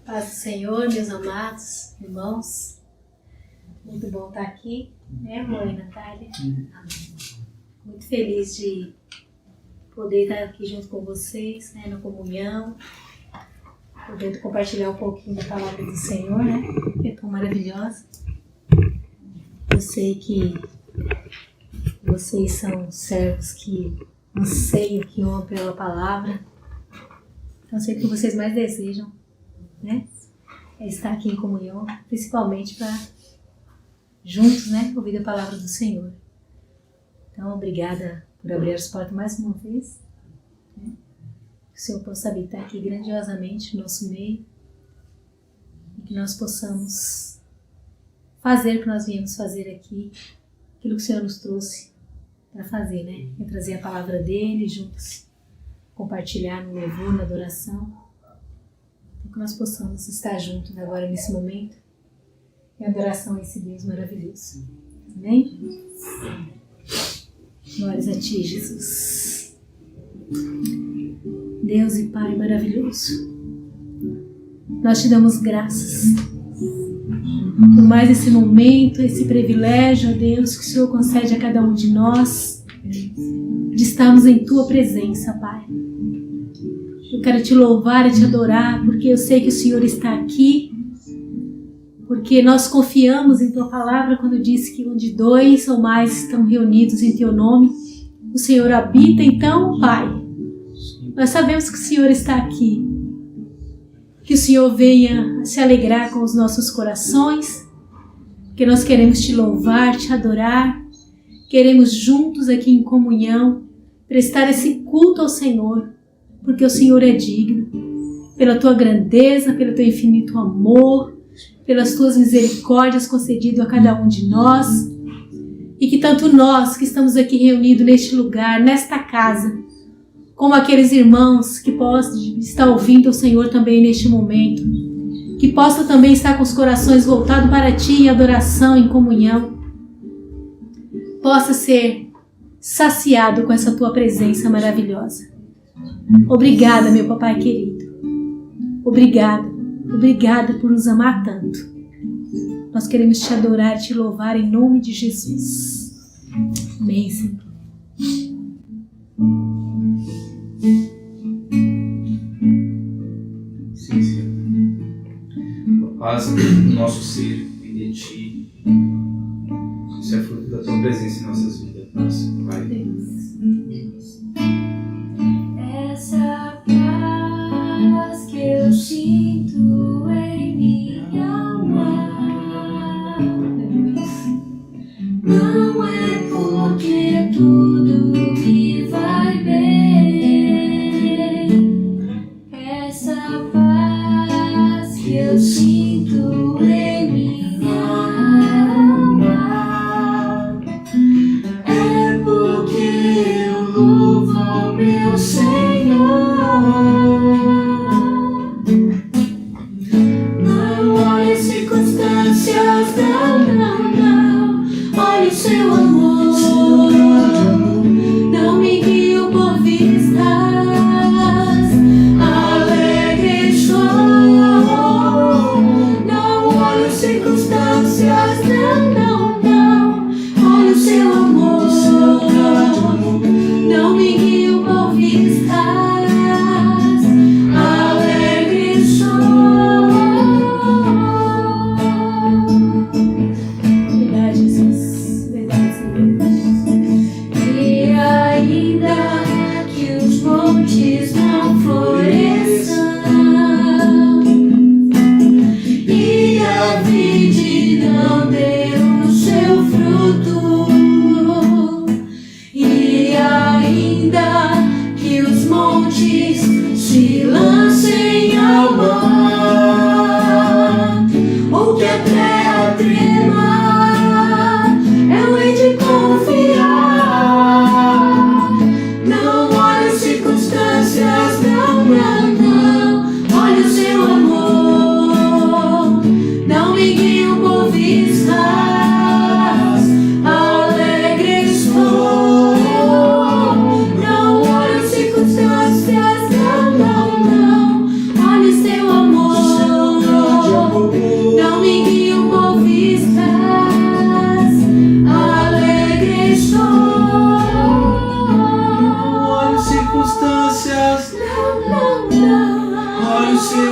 Paz do Senhor, meus amados irmãos. Muito bom estar aqui, né, amor e Natália? Muito feliz de poder estar aqui junto com vocês, né, na comunhão, podendo compartilhar um pouquinho da palavra do Senhor, né, que é tão maravilhosa. Eu sei que vocês são servos que anseiam, que honram pela palavra. Então, eu sei que o que vocês mais desejam, né, é estar aqui em comunhão, principalmente para juntos, né, ouvir a palavra do Senhor. Então, obrigada por abrir as portas mais uma vez, né? Que o Senhor possa habitar aqui grandiosamente no nosso meio e que nós possamos fazer o que nós viemos fazer aqui, aquilo que o Senhor nos trouxe para fazer, né? É trazer a palavra dele juntos, compartilhar no louvor, na adoração, então que nós possamos estar juntos agora nesse momento em adoração a esse Deus maravilhoso. Amém? Glórias a Ti, Jesus. Deus e Pai maravilhoso, nós Te damos graças por mais esse momento, esse privilégio, ó Deus, que o Senhor concede a cada um de nós, de estarmos em Tua presença, Pai. Eu quero Te louvar e Te adorar, porque eu sei que o Senhor está aqui, porque nós confiamos em Tua palavra quando disse que onde 2 ou mais estão reunidos em Teu nome, o Senhor habita. Então, Pai, nós sabemos que o Senhor está aqui, que o Senhor venha se alegrar com os nossos corações, que nós queremos Te louvar, Te adorar, queremos juntos aqui em comunhão prestar esse culto ao Senhor, porque o Senhor é digno, pela Tua grandeza, pelo Teu infinito amor, pelas Tuas misericórdias concedido a cada um de nós, e que tanto nós que estamos aqui reunidos neste lugar, nesta casa, como aqueles irmãos que possam estar ouvindo o Senhor também neste momento, que possam também estar com os corações voltados para Ti em adoração, em comunhão, possa ser saciado com essa Tua presença maravilhosa. Obrigada, meu papai querido. Obrigada por nos amar tanto. Nós queremos Te adorar e Te louvar em nome de Jesus. Amém, Senhor. Sim, Senhor. A paz do nosso ser vem de Ti. Isso é fruto da Tua presença em nossas vidas, Pai. Essa paz que eu sinto em minha alma não é porque tudo me vai bem. Essa paz que eu sinto em minha alma é porque eu louvo ao meu Senhor. Não olhe as circunstâncias, não. Olhe o Seu amor. Não me guio por vistas, alegre estou. Não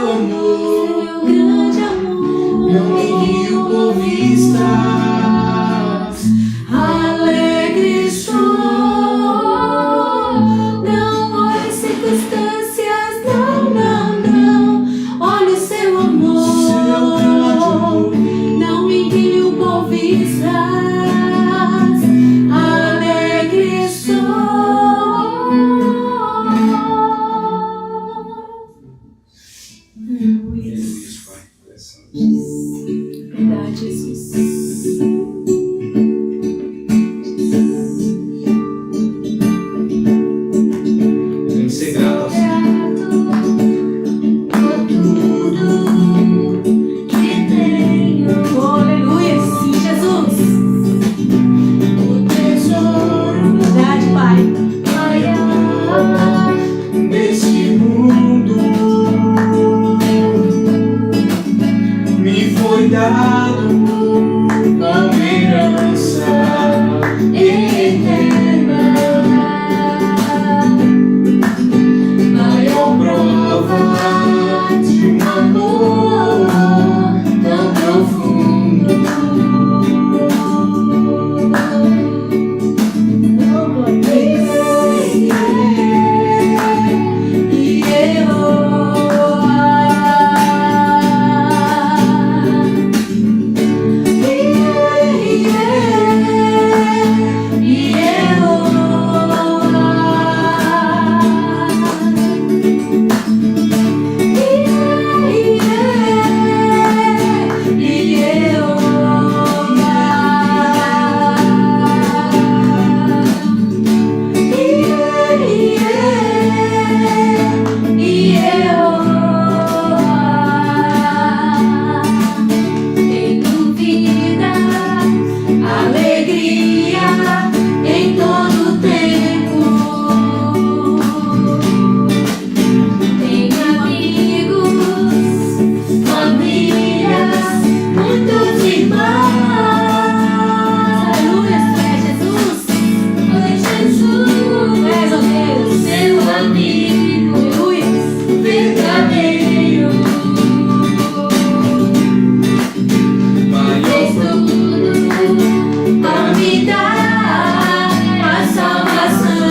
seu amor, seu grande amor. não me guio por vistas. Alegre estou, não olhe circunstâncias, não, não, não. Olhe o seu amor, não me guio por vistas. Alegre estou. Aleluia. Isso, Pai. Graças a Deus. Verdade, Jesus. Devemos ser gratos ao Senhor. Por tudo que tenho, Aleluia, sim, Jesus. o tesouro Verdade, Pai. maior Neste mundo me foi dado como herança eterna, maior prova de um amor tão profundo. Oh, glória Tenho vida, alegria em todo tempo. Tenho amigos, famílias, muitos irmãos. Aleluia, tu és Jesus. Oi, Jesus, És, ó Deus. seu amigo Aleluia. verdadeiro. maior Fez tudo pra me dar a salvação.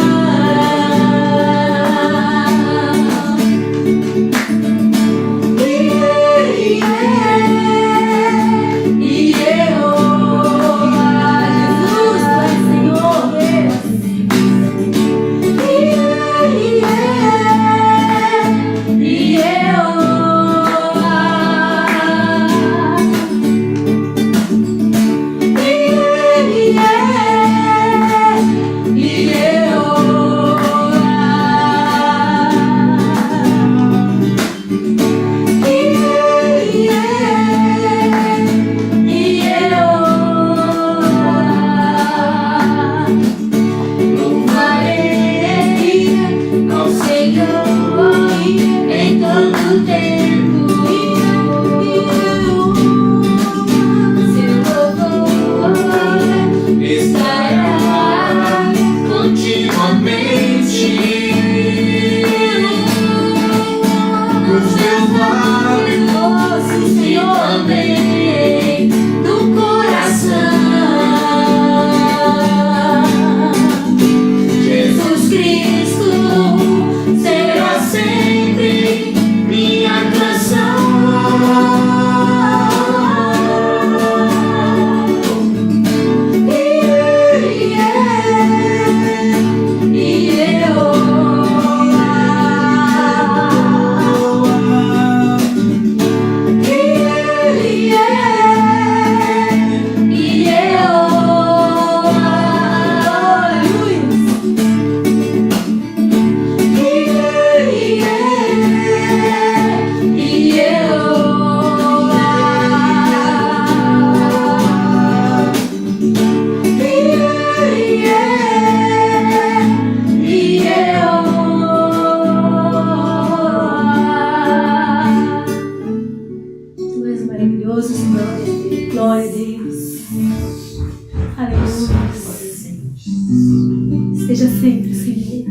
Glória a Deus. Aleluia. Esteja sempre, Senhor,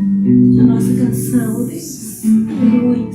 na nossa canção, Deus. Aleluia.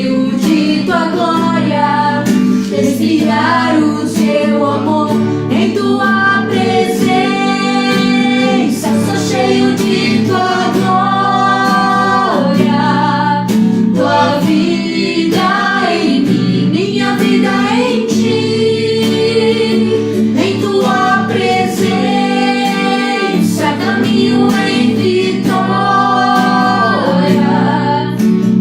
cheio de tua glória, respirar o teu amor em tua presença. Sou cheio de tua glória, tua vida em mim, minha vida em ti, em tua presença caminho em vitória,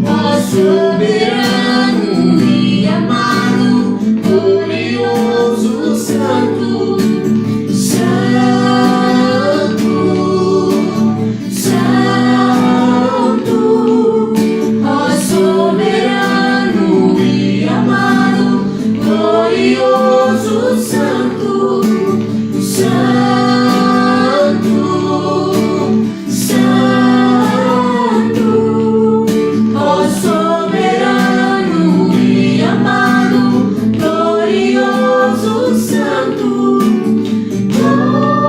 ó soberano e amado, glorioso, santo, santo, santo, ó soberano e amado, glorioso, santo, santo, santo, ó soberano e amado, glorioso, santo.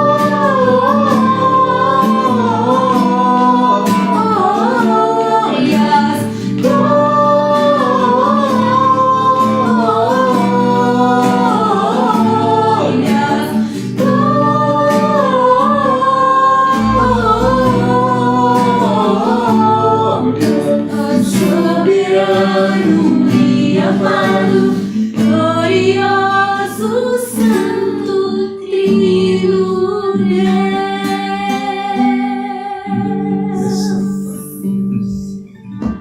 Glórias, glórias, soberano e amado, glorioso, santo, trino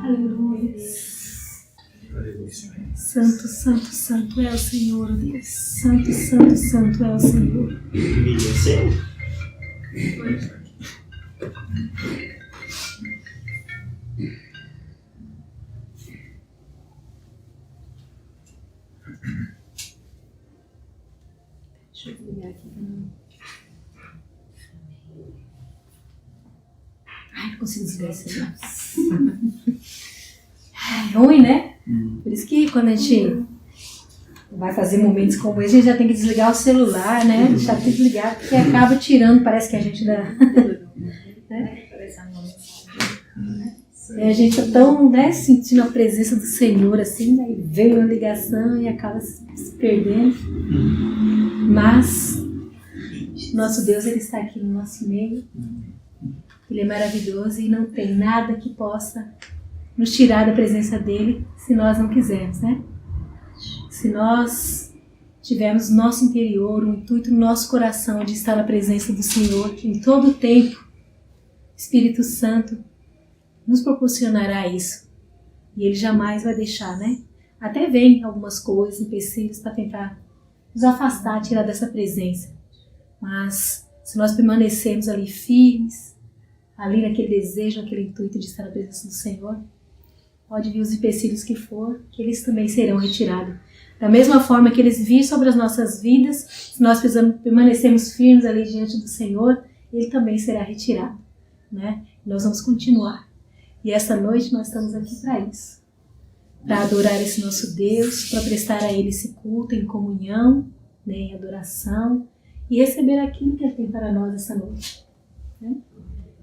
Aleluia. Santo, santo, santo é o Senhor, Deus. Santo, santo, santo é o Senhor. Deixa eu ligar aqui. Ai, não consigo desligar isso aí. É ruim, né? Por isso que quando a gente vai fazer momentos como esse, a gente já tem que desligar o celular, né? Deixar tudo ligado, porque acaba tirando, parece que a gente dá. Né? E a gente tá tão, né, sentindo a presença do Senhor, assim, aí veio a ligação e acaba se perdendo. Mas nosso Deus, Ele está aqui no nosso meio. Ele é maravilhoso e não tem nada que possa nos tirar da presença dEle se nós não quisermos, né? Se nós tivermos no nosso interior, um intuito no nosso coração de estar na presença do Senhor em todo o tempo, Espírito Santo nos proporcionará isso. E Ele jamais vai deixar, né? Até vem algumas coisas, empecilhos para tentar nos afastar, tirar dessa presença. Mas se nós permanecermos ali firmes, ali naquele desejo, naquele intuito de estar na presença do Senhor, pode vir os empecilhos que for, que eles também serão retirados. Da mesma forma que eles virem sobre as nossas vidas, se nós permanecermos firmes ali diante do Senhor, Ele também será retirado, né? Nós vamos continuar. E esta noite nós estamos aqui para isso. Para adorar esse nosso Deus, para prestar a Ele esse culto em comunhão, né, em adoração, e receber aquilo que Ele tem para nós essa noite, né?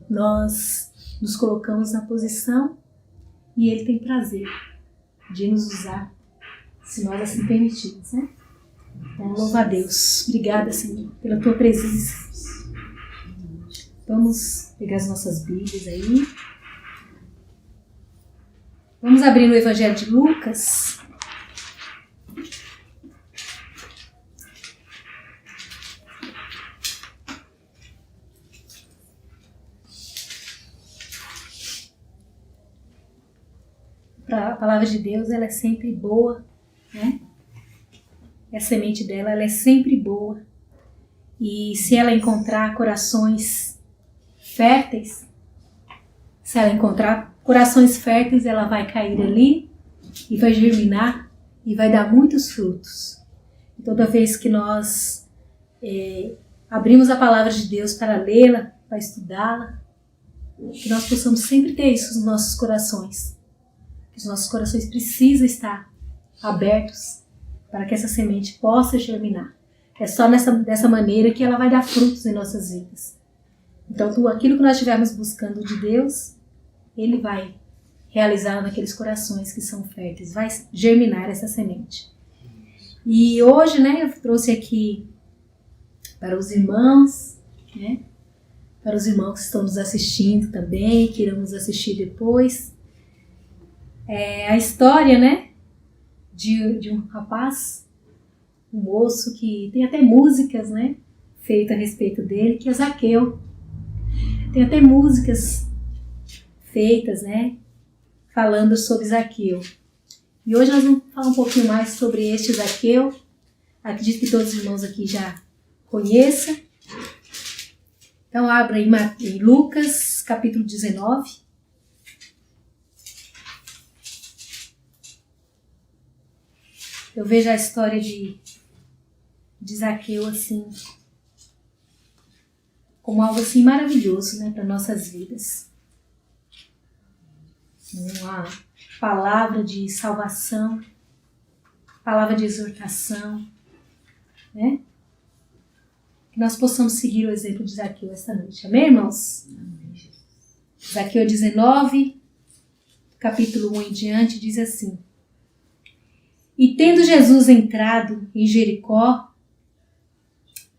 Nós nos colocamos na posição e Ele tem prazer de nos usar, se nós assim permitirmos, né? Então, louva a Deus. Obrigada, Senhor, pela Tua presença. Vamos pegar as nossas Bíblias aí. Vamos abrir no Evangelho de Lucas. A palavra de Deus, ela é sempre boa, né? E a semente dela, ela é sempre boa. E se ela encontrar corações férteis, ela vai cair ali e vai germinar e vai dar muitos frutos. E toda vez que nós abrimos a palavra de Deus para lê-la, para estudá-la, que nós possamos sempre ter isso nos nossos corações. Que os nossos corações precisam estar abertos para que essa semente possa germinar. É só dessa maneira que ela vai dar frutos em nossas vidas. Então, aquilo que nós estivermos buscando de Deus, Ele vai realizar naqueles corações que são férteis. Vai germinar essa semente. E hoje, né, eu trouxe aqui para os irmãos, né, para os irmãos que estão nos assistindo também, que irão nos assistir depois, a história, né, de um rapaz, um moço que tem até músicas, né, feitas a respeito dele, que é Zaqueu. Tem até músicas feitas, né, falando sobre Zaqueu. E hoje nós vamos falar um pouquinho mais sobre este Zaqueu. Acredito que todos os irmãos aqui já conheçam. Então abra em Lucas, capítulo 19. Eu vejo a história de Zaqueu assim, como algo assim maravilhoso, né, para nossas vidas. Uma palavra de salvação, palavra de exortação, né? Que nós possamos seguir o exemplo de Zaqueu esta noite. Amém, irmãos? Amém. Zaqueu 19, capítulo 1 em diante, diz assim: E tendo Jesus entrado em Jericó,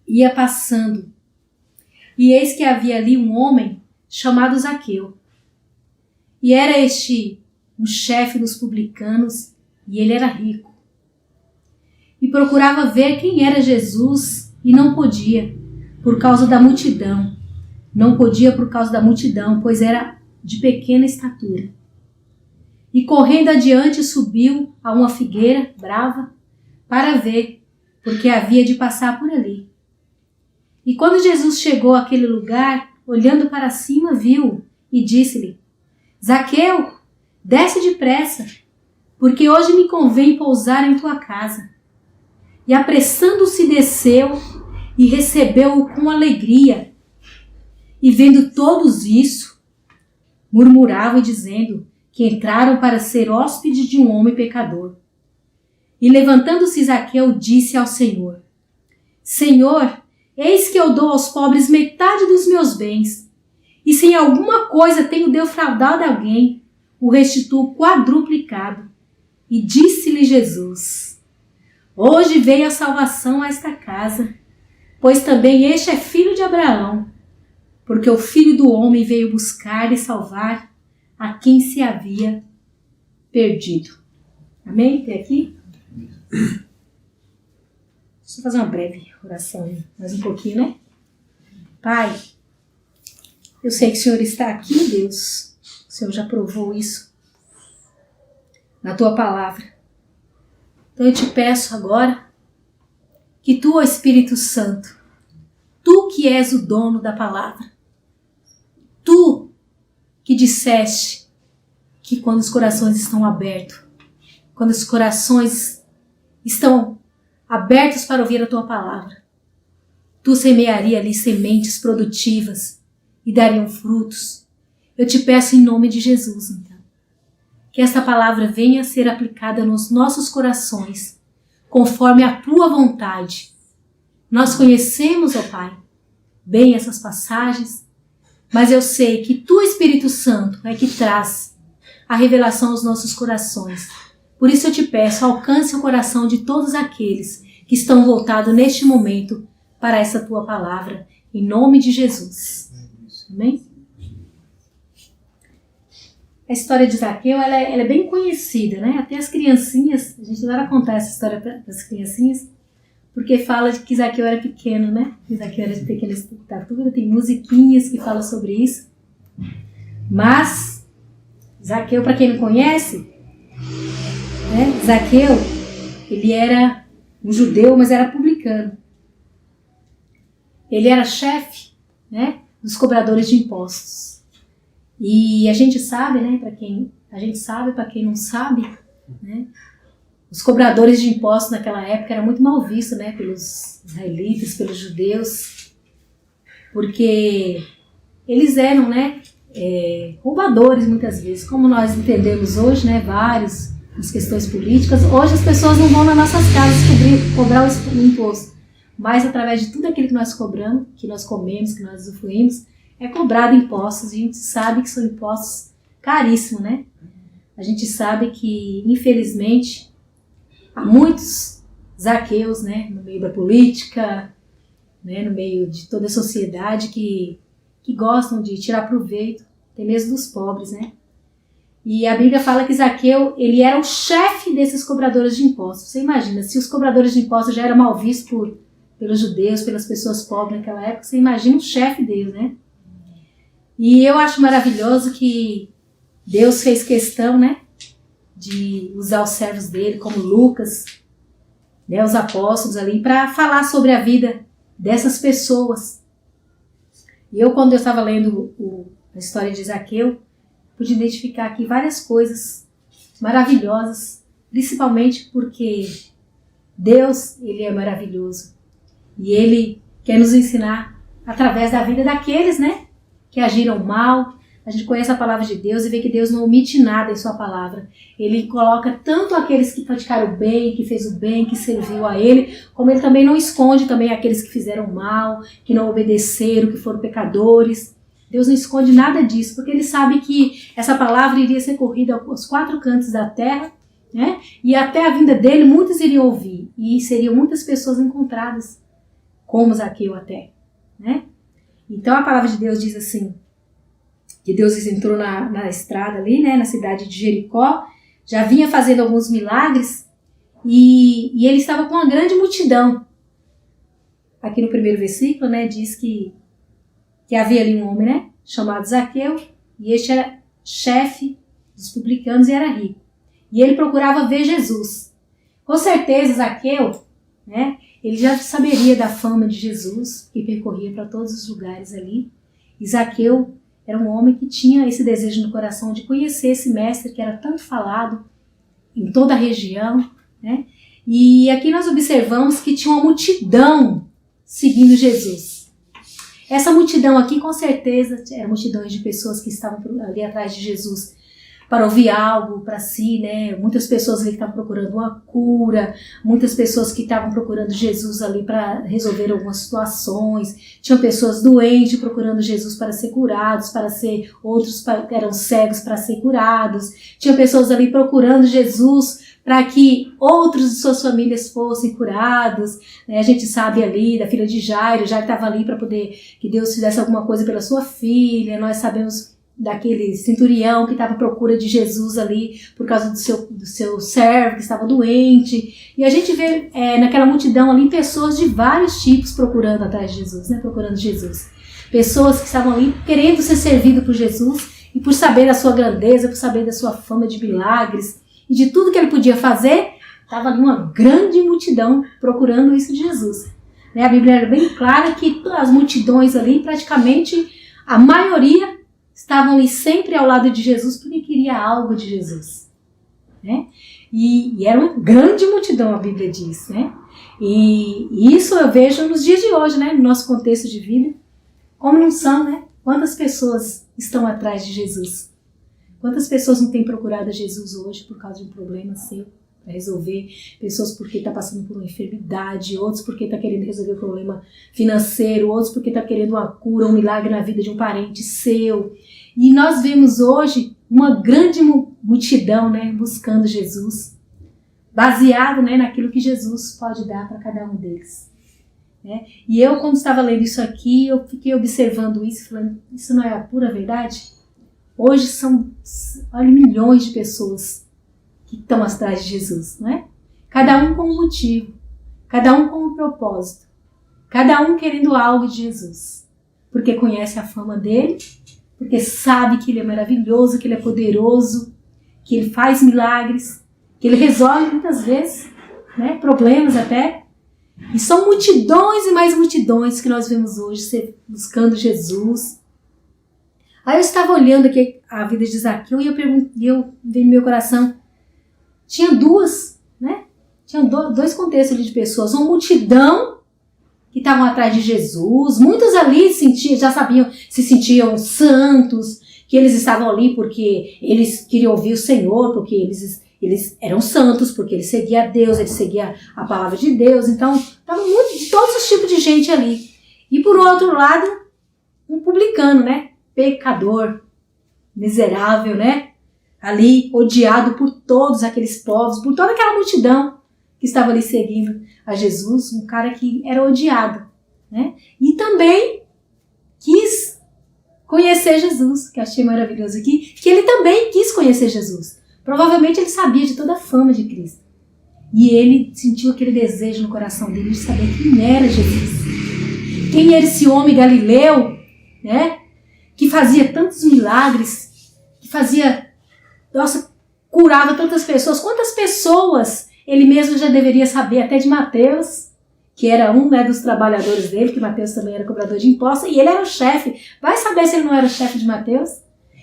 ia passando, e eis que havia ali um homem chamado Zaqueu. E era este um chefe dos publicanos, e ele era rico. E procurava ver quem era Jesus, e não podia, por causa da multidão. Não podia por causa da multidão, pois era de pequena estatura. E correndo adiante subiu a uma figueira brava para ver, porque havia de passar por ali. E quando Jesus chegou àquele lugar, olhando para cima, viu e disse-lhe: Zaqueu, desce depressa, porque hoje me convém pousar em tua casa. E apressando-se desceu e recebeu-o com alegria. E vendo todos isso, murmuravam dizendo que entraram para ser hóspedes de um homem pecador. E levantando-se Zaqueu, disse ao Senhor: Senhor, eis que eu dou aos pobres metade dos meus bens, e se em alguma coisa tenho defraudado alguém, o restituo quadruplicado. E disse-lhe Jesus: Hoje veio a salvação a esta casa, pois também este é filho de Abraão, porque o Filho do Homem veio buscar e salvar a quem se havia perdido. Amém? Até aqui? Deixa eu fazer uma breve oração, mais um pouquinho, né? Pai, eu sei que o Senhor está aqui, Deus. O Senhor já provou isso na tua palavra. Então eu te peço agora que tu, ó Espírito Santo, tu que és o dono da palavra, tu que disseste que quando os corações estão abertos, quando os corações estão abertos para ouvir a tua palavra, tu semearia ali sementes produtivas e dariam frutos. Eu te peço em nome de Jesus, então, que esta palavra venha a ser aplicada nos nossos corações, conforme a tua vontade. Nós conhecemos, ó Pai, bem essas passagens, mas eu sei que tu, Espírito Santo, é que traz a revelação aos nossos corações. Por isso eu te peço, alcance o coração de todos aqueles que estão voltados neste momento para essa tua palavra, em nome de Jesus. Amém? A história de Zaqueu, ela é bem conhecida, né? Até as criancinhas, a gente adora contar essa história para as criancinhas, porque fala de que Zaqueu era pequeno, né? Que Zaqueu era de pequena estatura, tem musiquinhas que falam sobre isso. Mas, Zaqueu, para quem não conhece, né? Zaqueu, ele era um judeu, mas era publicano. Ele era chefe, né, dos cobradores de impostos. E a gente sabe, né, para quem não sabe, né, os cobradores de impostos naquela época eram muito mal vistos, né, pelos israelitas, pelos judeus, porque eles eram, né, roubadores muitas vezes, como nós entendemos hoje, né, vários, as questões políticas. Hoje as pessoas não vão nas nossas casas cobrar o imposto, mas através de tudo aquilo que nós cobramos, que nós comemos, que nós usufruímos, é cobrado impostos, e a gente sabe que são impostos caríssimos, né? a gente sabe que, infelizmente, há muitos Zaqueus, né, no meio da política, né, no meio de toda a sociedade que gostam de tirar proveito, até mesmo dos pobres, né? E a Bíblia fala que Zaqueu, ele era o chefe desses cobradores de impostos. Você imagina, se os cobradores de impostos já eram mal vistos pelos judeus, pelas pessoas pobres naquela época, você imagina o chefe deles, né? E eu acho maravilhoso que Deus fez questão, né, de usar os servos dele, como Lucas, né, os apóstolos ali, para falar sobre a vida dessas pessoas. E eu, quando eu estava lendo a história de Zaqueu, pude identificar aqui várias coisas maravilhosas, principalmente porque Deus, ele é maravilhoso. E ele quer nos ensinar através da vida daqueles, né, que agiram mal. A gente conhece a palavra de Deus e vê que Deus não omite nada em sua palavra. Ele coloca tanto aqueles que praticaram o bem, que fez o bem, que serviu a ele, como ele também não esconde também aqueles que fizeram mal, que não obedeceram, que foram pecadores. Deus não esconde nada disso, porque ele sabe que essa palavra iria ser corrida aos 4 cantos da terra, né? E até a vinda dele muitos iriam ouvir, e seriam muitas pessoas encontradas, como Zaqueu até, né? Então a palavra de Deus diz assim, que Deus entrou na estrada ali, né, na cidade de Jericó, já vinha fazendo alguns milagres, e ele estava com uma grande multidão. Aqui no primeiro versículo, né, diz que havia ali um homem, né, chamado Zaqueu, e este era chefe dos publicanos e era rico. E ele procurava ver Jesus. Com certeza, Zaqueu, né, ele já saberia da fama de Jesus, que percorria para todos os lugares ali. E Zaqueu era um homem que tinha esse desejo no coração de conhecer esse mestre que era tanto falado em toda a região, né? E aqui nós observamos que tinha uma multidão seguindo Jesus. Essa multidão aqui, com certeza, eram multidões de pessoas que estavam ali atrás de Jesus para ouvir algo para si, né? Muitas pessoas ali que estavam procurando uma cura, muitas pessoas que estavam procurando Jesus ali para resolver algumas situações, tinham pessoas doentes procurando Jesus para ser curados, outros que eram cegos para ser curados, tinha pessoas ali procurando Jesus para que outros de suas famílias fossem curados, né? A gente sabe ali da filha de Jairo, Jairo estava ali para poder que Deus fizesse alguma coisa pela sua filha, nós sabemos daquele centurião que estava à procura de Jesus ali por causa do seu servo que estava doente. E a gente vê naquela multidão ali pessoas de vários tipos procurando atrás de Jesus, né? Procurando Jesus. Pessoas que estavam ali querendo ser servidas por Jesus e por saber da sua grandeza, por saber da sua fama de milagres e de tudo que ele podia fazer, estava ali uma grande multidão procurando isso de Jesus. Né? A Bíblia era bem clara que as multidões ali, praticamente a maioria, estavam ali sempre ao lado de Jesus porque queria algo de Jesus, né? E era uma grande multidão, a Bíblia diz, né? E isso eu vejo nos dias de hoje, né? No nosso contexto de vida, como não são, né? Quantas pessoas estão atrás de Jesus? Quantas pessoas não têm procurado a Jesus hoje por causa de um problema seu para resolver? Pessoas porque está passando por uma enfermidade, outros porque está querendo resolver um problema financeiro, outros porque está querendo uma cura, um milagre na vida de um parente seu. E nós vemos hoje uma grande multidão, né, buscando Jesus, baseado, né, naquilo que Jesus pode dar para cada um deles. Né? E eu, quando estava lendo isso aqui, eu fiquei observando isso, falando, isso não é a pura verdade? Hoje são, olha, milhões de pessoas que estão atrás de Jesus, não é? Cada um com um motivo, cada um com um propósito, cada um querendo algo de Jesus, porque conhece a fama dele, porque sabe que ele é maravilhoso, que ele é poderoso, que ele faz milagres, que ele resolve muitas vezes, né, problemas até. E são multidões e mais multidões que nós vemos hoje buscando Jesus. Aí eu estava olhando aqui a vida de Zaqueu e eu vi no meu coração, tinha dois contextos ali de pessoas, uma multidão que estavam atrás de Jesus, muitos ali se sentiam santos, que eles estavam ali porque eles queriam ouvir o Senhor, porque eles eram santos, porque eles seguiam a Deus, eles seguiam a palavra de Deus, então estavam de todos os tipos de gente ali. E por outro lado, um publicano, né? Pecador, miserável, né? ali odiado por todos aqueles povos, por toda aquela multidão que estava ali seguindo a Jesus, um cara que era odiado, né? E também quis conhecer Jesus, que eu achei maravilhoso aqui, que ele também quis conhecer Jesus. Provavelmente ele sabia de toda a fama de Cristo. E ele sentiu aquele desejo no coração dele de saber quem era Jesus. Quem era esse homem galileu, né? Que fazia tantos milagres, que fazia, nossa, curava tantas pessoas. Quantas pessoas ele mesmo já deveria saber, até de Mateus, que era um, né, dos trabalhadores dele, que Mateus também era cobrador de impostos, e ele era o chefe. Vai saber se ele não era o chefe de Mateus?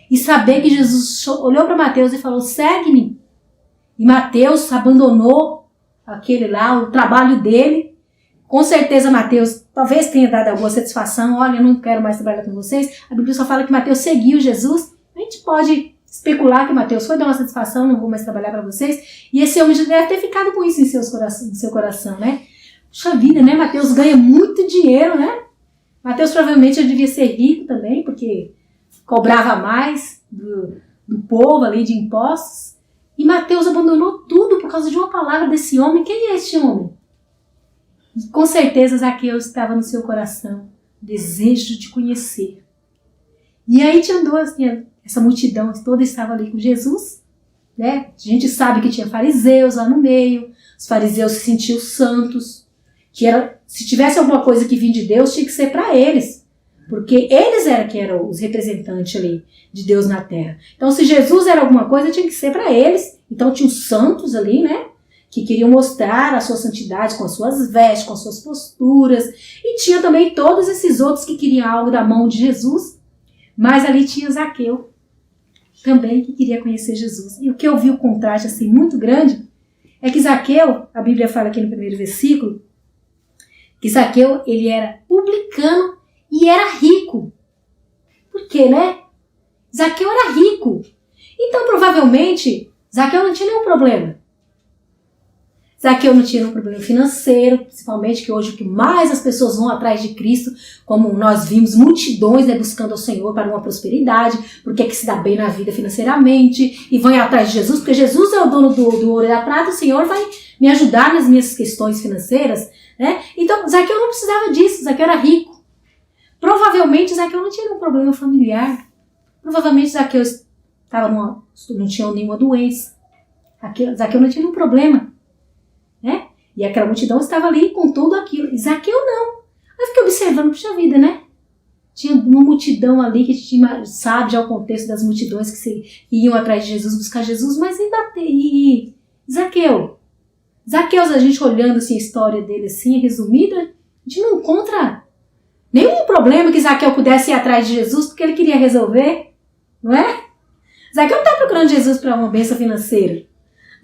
E saber que Jesus olhou para Mateus e falou, segue-me. E Mateus abandonou aquele lá, o trabalho dele. Com certeza Mateus talvez tenha dado alguma satisfação, olha, eu não quero mais trabalhar com vocês. A Bíblia só fala que Mateus seguiu Jesus. A gente pode especular que Mateus foi dar uma satisfação, não vou mais trabalhar para vocês. E esse homem já deve ter ficado com isso em seu coração, né? Puxa vida, né? Mateus ganha muito dinheiro, né? Mateus provavelmente já devia ser rico também, porque cobrava mais do povo ali de impostos. E Mateus abandonou tudo por causa de uma palavra desse homem. Quem é este homem? E com certeza Zaqueu estava no seu coração desejo de conhecer. E aí tinha essa multidão toda estava ali com Jesus, né? A gente sabe que tinha fariseus lá no meio. Os fariseus se sentiam santos, que era, se tivesse alguma coisa que vinha de Deus, tinha que ser para eles, porque eles eram os representantes ali de Deus na terra. Então, se Jesus era alguma coisa, tinha que ser para eles. Então, tinha os santos ali, né? Que queriam mostrar a sua santidade com as suas vestes, com as suas posturas. E tinha também todos esses outros que queriam algo da mão de Jesus. Mas ali tinha Zaqueu, também, que queria conhecer Jesus. E o que eu vi o contraste assim muito grande é que Zaqueu, a Bíblia fala aqui no primeiro versículo, que Zaqueu, ele era publicano e era rico. Por quê, né? Zaqueu era rico. Então, provavelmente, Zaqueu não tinha nenhum problema. Zaqueu não tinha nenhum problema financeiro, principalmente que hoje o que mais as pessoas vão atrás de Cristo, como nós vimos multidões, né, buscando ao Senhor para uma prosperidade, porque é que se dá bem na vida financeiramente, e vão atrás de Jesus, porque Jesus é o dono do ouro e da prata, o Senhor vai me ajudar nas minhas questões financeiras, né? Então, Zaqueu não precisava disso, Zaqueu era rico. Provavelmente, Zaqueu não tinha nenhum problema familiar. Provavelmente, Zaqueu não tinha nenhuma doença. Zaqueu não tinha nenhum problema, né? E aquela multidão estava ali com tudo aquilo. E Zaqueu não. Eu fiquei observando, puxa vida, né? Tinha uma multidão ali que sabe já o contexto das multidões que iam atrás de Jesus, buscar Jesus, mas e Zaqueu, a gente olhando assim, a história dele assim, resumida, a gente não encontra nenhum problema que Zaqueu pudesse ir atrás de Jesus porque ele queria resolver, não é? Zaqueu não está procurando Jesus para uma bênção financeira.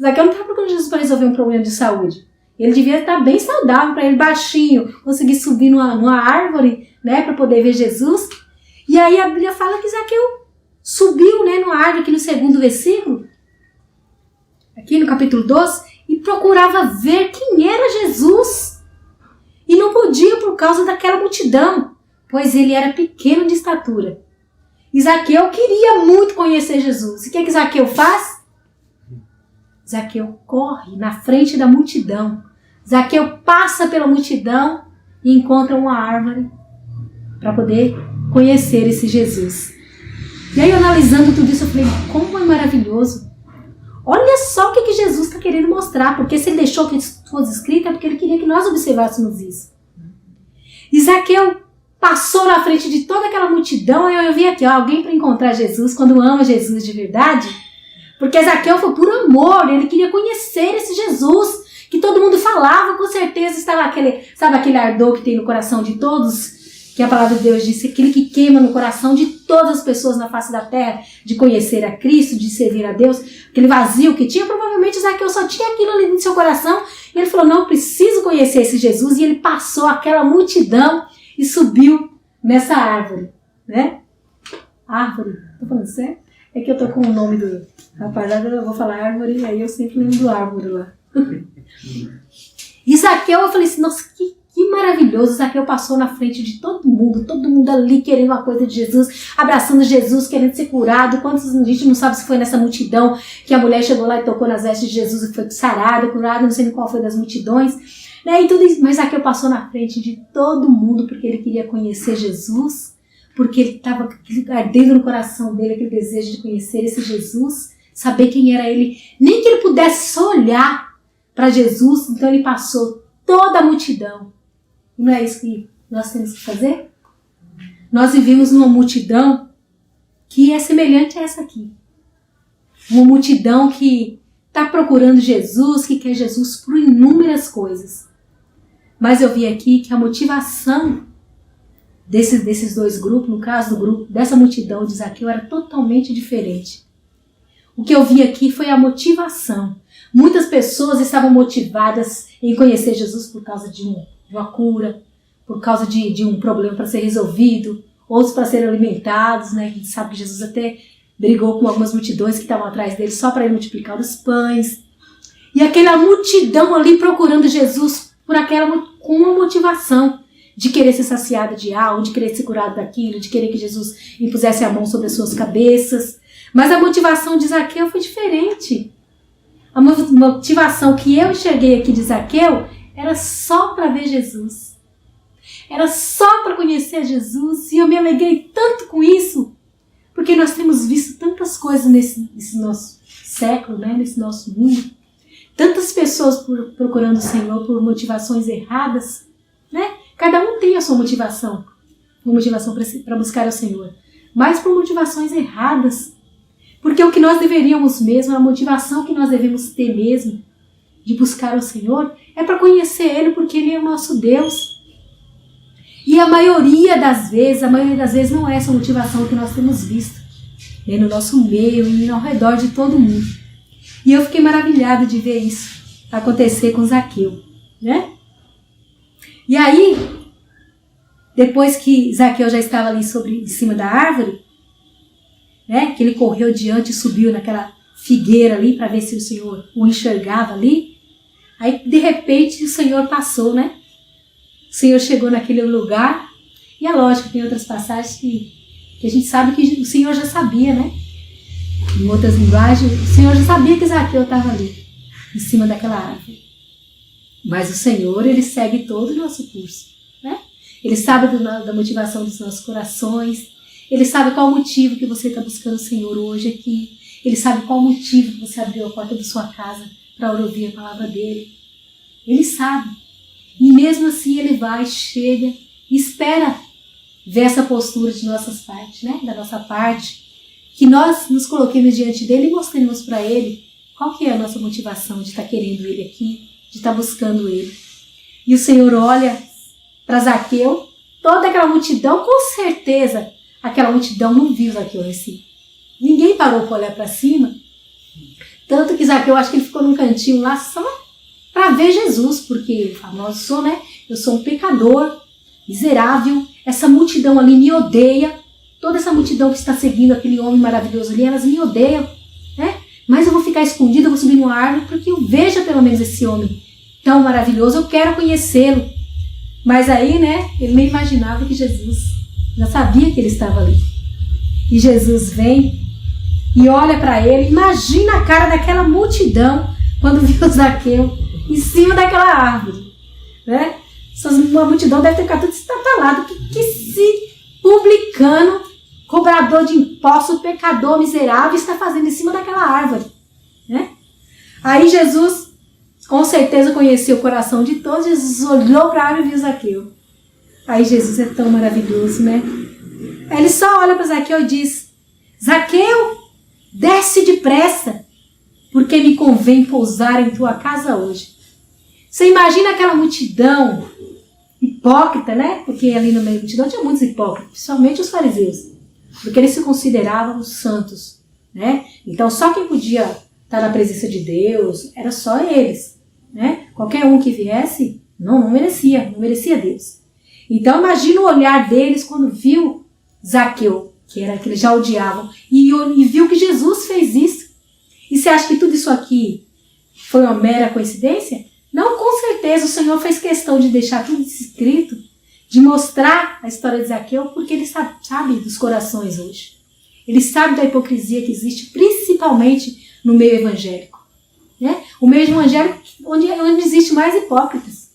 Zaqueu não está procurando Jesus para resolver um problema de saúde. Ele devia estar bem saudável, para ele baixinho, conseguir subir numa árvore, né, para poder ver Jesus. E aí a Bíblia fala que Zaqueu subiu, né, numa árvore, aqui no segundo versículo, aqui no capítulo 12, e procurava ver quem era Jesus. E não podia por causa daquela multidão, pois ele era pequeno de estatura. E Zaqueu queria muito conhecer Jesus. E o que Zaqueu faz? Zaqueu corre na frente da multidão. Zaqueu passa pela multidão e encontra uma árvore para poder conhecer esse Jesus. E aí, analisando tudo isso, eu falei, como é maravilhoso. Olha só o que Jesus está querendo mostrar, porque se ele deixou que isso fosse escrito, é porque ele queria que nós observássemos isso. E Zaqueu passou na frente de toda aquela multidão, e eu vi aqui, ó, alguém para encontrar Jesus, quando ama Jesus de verdade, porque Zaqueu foi por amor, ele queria conhecer esse Jesus, que todo mundo falava, com certeza estava aquele ardor que tem no coração de todos, que a palavra de Deus disse, aquele que queima no coração de todas as pessoas na face da terra, de conhecer a Cristo, de servir a Deus, aquele vazio que tinha, provavelmente Zaqueu só tinha aquilo ali no seu coração, e ele falou, não, eu preciso conhecer esse Jesus, e ele passou aquela multidão e subiu nessa árvore, né? Árvore, tô falando certo? É que eu tô com o nome do rapaziada, eu vou falar árvore, aí eu sempre lembro do árvore lá. E Zaqueu, eu falei assim, nossa, que maravilhoso. Zaqueu passou na frente de todo mundo ali querendo uma coisa de Jesus, abraçando Jesus, querendo ser curado. Quantos a gente não sabe se foi nessa multidão que a mulher chegou lá e tocou nas vestes de Jesus e foi sarada, curada, não sei nem qual foi das multidões, né? E tudo isso, mas Zaqueu passou na frente de todo mundo porque ele queria conhecer Jesus, porque ele estava ardendo no coração dele aquele desejo de conhecer esse Jesus, saber quem era ele, nem que ele pudesse só olhar para Jesus. Então ele passou toda a multidão. E não é isso que nós temos que fazer? Nós vivemos numa multidão que é semelhante a essa aqui. Uma multidão que está procurando Jesus, que quer Jesus por inúmeras coisas. Mas eu vi aqui que a motivação desses dois grupos, no caso do grupo, dessa multidão de Zaqueu, era totalmente diferente. O que eu vi aqui foi a motivação. Muitas pessoas estavam motivadas em conhecer Jesus por causa de uma cura, por causa de um problema para ser resolvido, outros para serem alimentados, né? A gente sabe que Jesus até brigou com algumas multidões que estavam atrás dele só para ele multiplicar os pães. E aquela multidão ali procurando Jesus com uma motivação de querer ser saciada de algo, de querer ser curado daquilo, de querer que Jesus impusesse a mão sobre as suas cabeças. Mas a motivação de Zaqueu foi diferente. A motivação que eu enxerguei aqui de Zaqueu era só para ver Jesus. Era só para conhecer Jesus. E eu me alegrei tanto com isso, porque nós temos visto tantas coisas nesse nosso século, né? Nesse nosso mundo. Tantas pessoas procurando o Senhor por motivações erradas, né? Cada um tem a sua motivação. Uma motivação para buscar o Senhor. Mas por motivações erradas. Porque o que nós deveríamos mesmo, a motivação que nós devemos ter mesmo de buscar o Senhor é para conhecer Ele, porque Ele é o nosso Deus. E a maioria das vezes não é essa motivação que nós temos visto, né, no nosso meio e ao redor de todo mundo. E eu fiquei maravilhada de ver isso acontecer com Zaqueu, né? E aí, depois que Zaqueu já estava ali em cima da árvore, né, que ele correu diante e subiu naquela figueira ali para ver se o Senhor o enxergava ali. Aí, de repente, o Senhor passou, né? O Senhor chegou naquele lugar. E é lógico, tem outras passagens que a gente sabe que o Senhor já sabia, né? Em outras linguagens, o Senhor já sabia que Zaqueu estava ali, em cima daquela árvore. Mas o Senhor, Ele segue todo o nosso curso, né? Ele sabe da motivação dos nossos corações. Ele sabe qual o motivo que você está buscando o Senhor hoje aqui. Ele sabe qual o motivo que você abriu a porta da sua casa para ouvir a palavra dele. Ele sabe. E mesmo assim ele vai, chega e espera ver essa postura de nossas partes, né? Da nossa parte. Que nós nos coloquemos diante dele e mostremos para ele qual que é a nossa motivação de estar querendo ele aqui, de estar buscando ele. E o Senhor olha para Zaqueu, toda aquela multidão, com certeza. Aquela multidão não viu Zaqueu em si. Ninguém parou para olhar para cima. Tanto que Zaqueu, acho que ele ficou num cantinho lá só para ver Jesus, porque ele fala, eu sou um pecador, miserável, essa multidão ali me odeia, toda essa multidão que está seguindo aquele homem maravilhoso ali, elas me odeiam, né? Mas eu vou ficar escondido, eu vou subir numa árvore, porque eu vejo pelo menos esse homem tão maravilhoso, eu quero conhecê-lo. Mas aí, né, ele nem imaginava que Jesus já sabia que ele estava ali. E Jesus vem e olha para ele. Imagina a cara daquela multidão quando viu Zaqueu em cima daquela árvore, né? Uma multidão deve ter ficado tudo estatalado. Que esse publicano, cobrador de impostos, pecador miserável, está fazendo em cima daquela árvore, né? Aí Jesus, com certeza, conheceu o coração de todos. Jesus olhou para a árvore e viu Zaqueu. Aí Jesus é tão maravilhoso, né? Aí ele só olha para Zaqueu e diz: Zaqueu, desce depressa, porque me convém pousar em tua casa hoje. Você imagina aquela multidão hipócrita, né? Porque ali no meio da multidão tinha muitos hipócritas, principalmente os fariseus, porque eles se consideravam os santos, né? Então só quem podia estar na presença de Deus era só eles, né? Qualquer um que viesse não merecia Deus. Então imagina o olhar deles quando viu Zaqueu, que eles já odiavam, e viu que Jesus fez isso. E você acha que tudo isso aqui foi uma mera coincidência? Não, com certeza o Senhor fez questão de deixar tudo escrito, de mostrar a história de Zaqueu, porque ele sabe dos corações hoje. Ele sabe da hipocrisia que existe, principalmente no meio evangélico. Né? O meio evangélico onde existe mais hipócritas,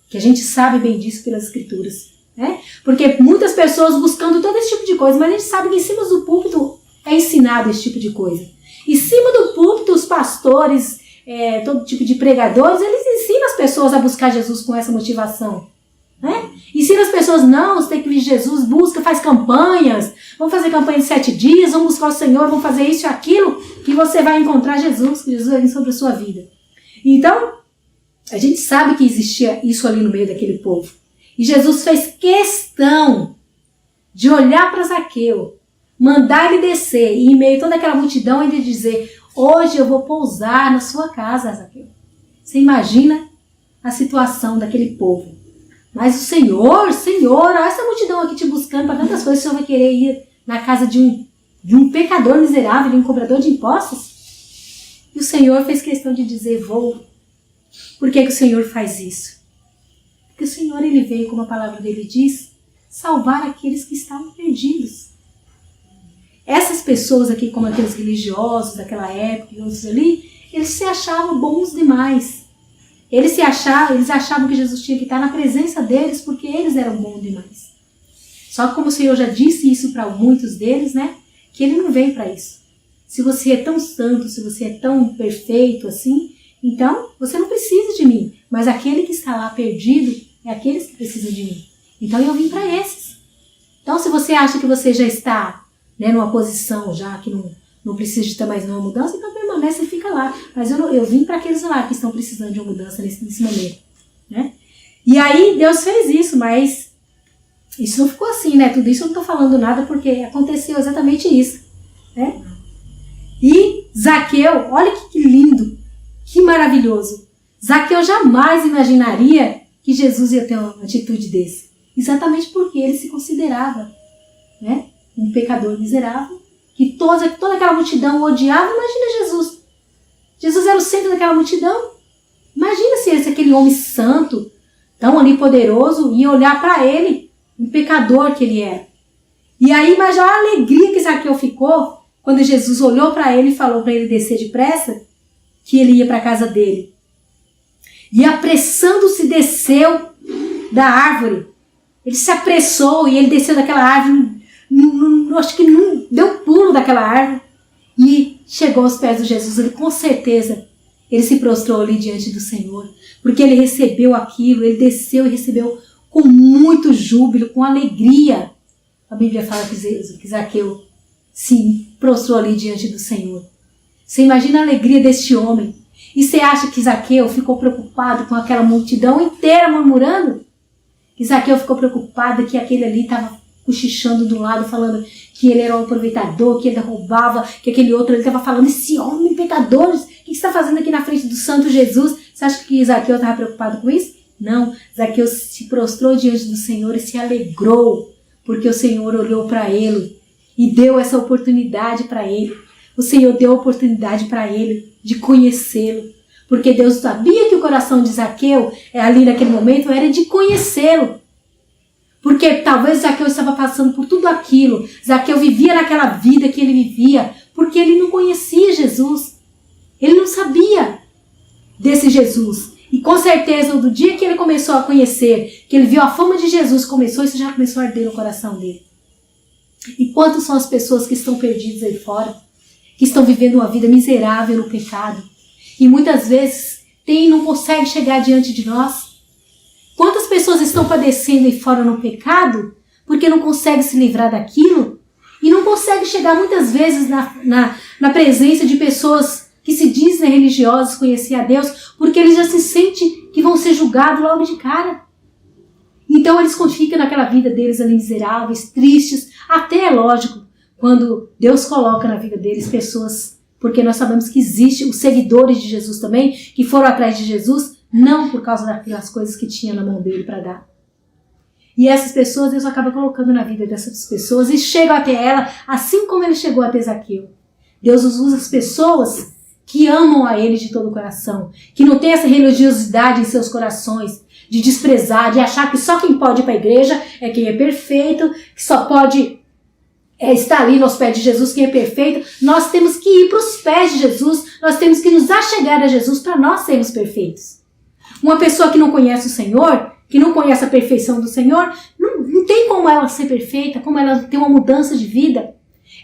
que a gente sabe bem disso pelas escrituras. Né? Porque muitas pessoas buscando todo esse tipo de coisa, mas a gente sabe que em cima do púlpito é ensinado esse tipo de coisa. Em cima do púlpito, os pastores, todo tipo de pregadores, eles ensinam as pessoas a buscar Jesus com essa motivação. Né? Ensina as pessoas, não, você tem que vir Jesus, busca, faz campanhas, vamos fazer campanha de 7 dias, vamos buscar o Senhor, vamos fazer isso e aquilo, que você vai encontrar Jesus, que Jesus vai vir sobre a sua vida. Então, a gente sabe que existia isso ali no meio daquele povo. E Jesus fez questão de olhar para Zaqueu, mandar ele descer, e em meio a toda aquela multidão ele dizer, hoje eu vou pousar na sua casa, Zaqueu. Você imagina a situação daquele povo. Mas o Senhor, olha essa multidão aqui te buscando para tantas coisas, o Senhor vai querer ir na casa de um pecador miserável, de um cobrador de impostos? E o Senhor fez questão de dizer, vou. Por que o Senhor faz isso? Porque o Senhor, ele veio, como a palavra dele diz, salvar aqueles que estavam perdidos. Essas pessoas aqui, como aqueles religiosos daquela época e outros ali, eles se achavam bons demais. Eles achavam que Jesus tinha que estar na presença deles porque eles eram bons demais. Só que como o Senhor já disse isso para muitos deles, né? Que ele não veio para isso. Se você é tão santo, se você é tão perfeito assim, então você não precisa de mim. Mas aquele que está lá perdido é aqueles que precisam de mim. Então eu vim para esses. Então se você acha que você já está, né, numa posição já que não precisa de ter mais nenhuma mudança, então permanece e fica lá. Mas eu vim para aqueles lá que estão precisando de uma mudança nesse momento. Né? E aí Deus fez isso, mas isso não ficou assim, né? Tudo isso eu não estou falando nada porque aconteceu exatamente isso. Né? E Zaqueu, olha que lindo, que maravilhoso. Zaqueu jamais imaginaria que Jesus ia ter uma atitude desse. Exatamente porque ele se considerava, né, um pecador miserável, que toda aquela multidão odiava. Imagina Jesus. Jesus era o centro daquela multidão. Imagina se aquele homem santo, tão ali poderoso, ia olhar para ele, um pecador que ele era. E aí, imagina a alegria que Zaqueu ficou quando Jesus olhou para ele e falou para ele descer depressa, que ele ia para a casa dele. E apressando-se desceu da árvore. Ele se apressou e ele desceu daquela árvore, acho que não deu pulo daquela árvore e chegou aos pés de Jesus. Ele com certeza, ele se prostrou ali diante do Senhor, porque ele recebeu aquilo, ele desceu e recebeu com muito júbilo, com alegria. A Bíblia fala que Zaqueu se prostrou ali diante do Senhor. Você imagina a alegria deste homem. E você acha que Zaqueu ficou preocupado com aquela multidão inteira murmurando? Que Zaqueu ficou preocupado que aquele ali estava cochichando do lado, falando que ele era um aproveitador, que ele roubava, que aquele outro ele estava falando, esse homem pecador, o que você está fazendo aqui na frente do santo Jesus? Você acha que Zaqueu estava preocupado com isso? Não, Zaqueu se prostrou diante do Senhor e se alegrou, porque o Senhor olhou para ele e deu essa oportunidade para ele. O Senhor deu a oportunidade para ele de conhecê-lo, porque Deus sabia que o coração de Zaqueu, ali naquele momento, era de conhecê-lo. Porque talvez Zaqueu estava passando por tudo aquilo. Zaqueu vivia naquela vida que ele vivia, porque ele não conhecia Jesus. Ele não sabia desse Jesus. E com certeza, do dia que ele começou a conhecer, que ele viu a fama de Jesus, isso já começou a arder no coração dele. E quantas são as pessoas que estão perdidas aí fora, que estão vivendo uma vida miserável no pecado, e muitas vezes não conseguem chegar diante de nós? Quantas pessoas estão padecendo aí fora no pecado, porque não conseguem se livrar daquilo, e não conseguem chegar muitas vezes na presença de pessoas que se dizem religiosas, conhecer a Deus, porque eles já se sentem que vão ser julgados logo de cara. Então eles ficam naquela vida deles ali miseráveis, tristes, até é lógico, quando Deus coloca na vida deles pessoas, porque nós sabemos que existem os seguidores de Jesus também, que foram atrás de Jesus, não por causa daquelas coisas que tinha na mão dele para dar. E essas pessoas, Deus acaba colocando na vida dessas pessoas e chegam até ela, assim como ele chegou até Zaqueu. Deus usa as pessoas que amam a ele de todo o coração, que não tem essa religiosidade em seus corações, de desprezar, de achar que só quem pode ir para a igreja é quem é perfeito, que só pode estar ali nos pés de Jesus quem é perfeito. Nós temos que ir para os pés de Jesus, nós temos que nos achegar a Jesus para nós sermos perfeitos. Uma pessoa que não conhece o Senhor, que não conhece a perfeição do Senhor, não tem como ela ser perfeita, como ela ter uma mudança de vida.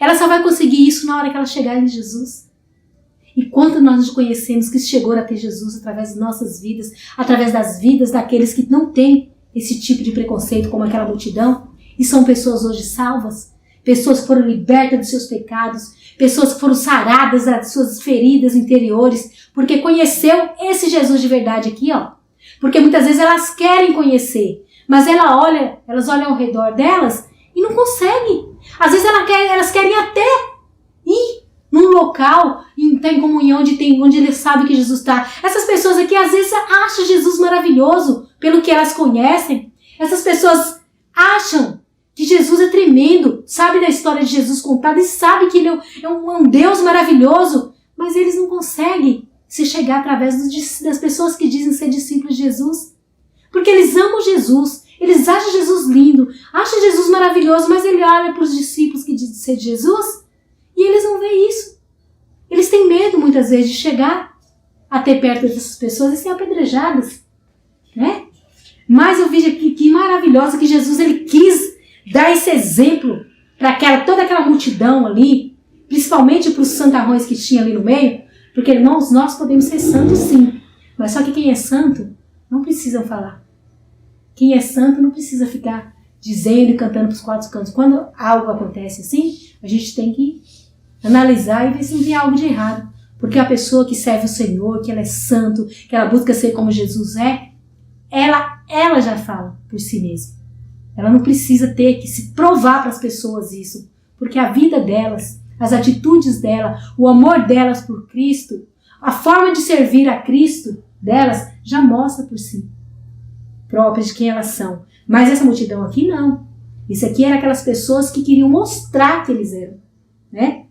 Ela só vai conseguir isso na hora que ela chegar em Jesus. E quanto nós nos conhecemos que chegou a ter Jesus através de nossas vidas, através das vidas daqueles que não têm esse tipo de preconceito como aquela multidão, e são pessoas hoje salvas, pessoas que foram libertas dos seus pecados, pessoas que foram saradas das suas feridas interiores, porque conheceu esse Jesus de verdade aqui, ó. Porque muitas vezes elas querem conhecer, mas elas olham ao redor delas e não conseguem. Às vezes elas querem até ir num local e estar em comunhão onde eles sabem que Jesus está. Essas pessoas aqui às vezes acham Jesus maravilhoso pelo que elas conhecem. Essas pessoas acham que Jesus é tremendo, sabe da história de Jesus contada e sabe que ele é um Deus maravilhoso, mas eles não conseguem se chegar através das pessoas que dizem ser discípulos de Jesus. Porque eles amam Jesus, eles acham Jesus lindo, acham Jesus maravilhoso, mas ele olha para os discípulos que dizem ser de Jesus e eles não veem isso. Eles têm medo muitas vezes de chegar até perto dessas pessoas e ser apedrejadas, né? Mas eu vejo aqui que maravilhoso que Jesus ele quis dar esse exemplo para toda aquela multidão ali, principalmente para os santarrões que tinha ali no meio, porque irmãos, nós podemos ser santos sim, mas só que quem é santo não precisa falar. Quem é santo não precisa ficar dizendo e cantando para os quatro cantos. Quando algo acontece assim, a gente tem que analisar e ver se não tem algo de errado. Porque a pessoa que serve o Senhor, que ela é santo, que ela busca ser como Jesus é, ela já fala por si mesma. Ela não precisa ter que se provar para as pessoas isso, porque a vida delas, as atitudes dela, o amor delas por Cristo, a forma de servir a Cristo delas já mostra por si próprias de quem elas são. Mas essa multidão aqui não. Isso aqui era aquelas pessoas que queriam mostrar que eles eram, né?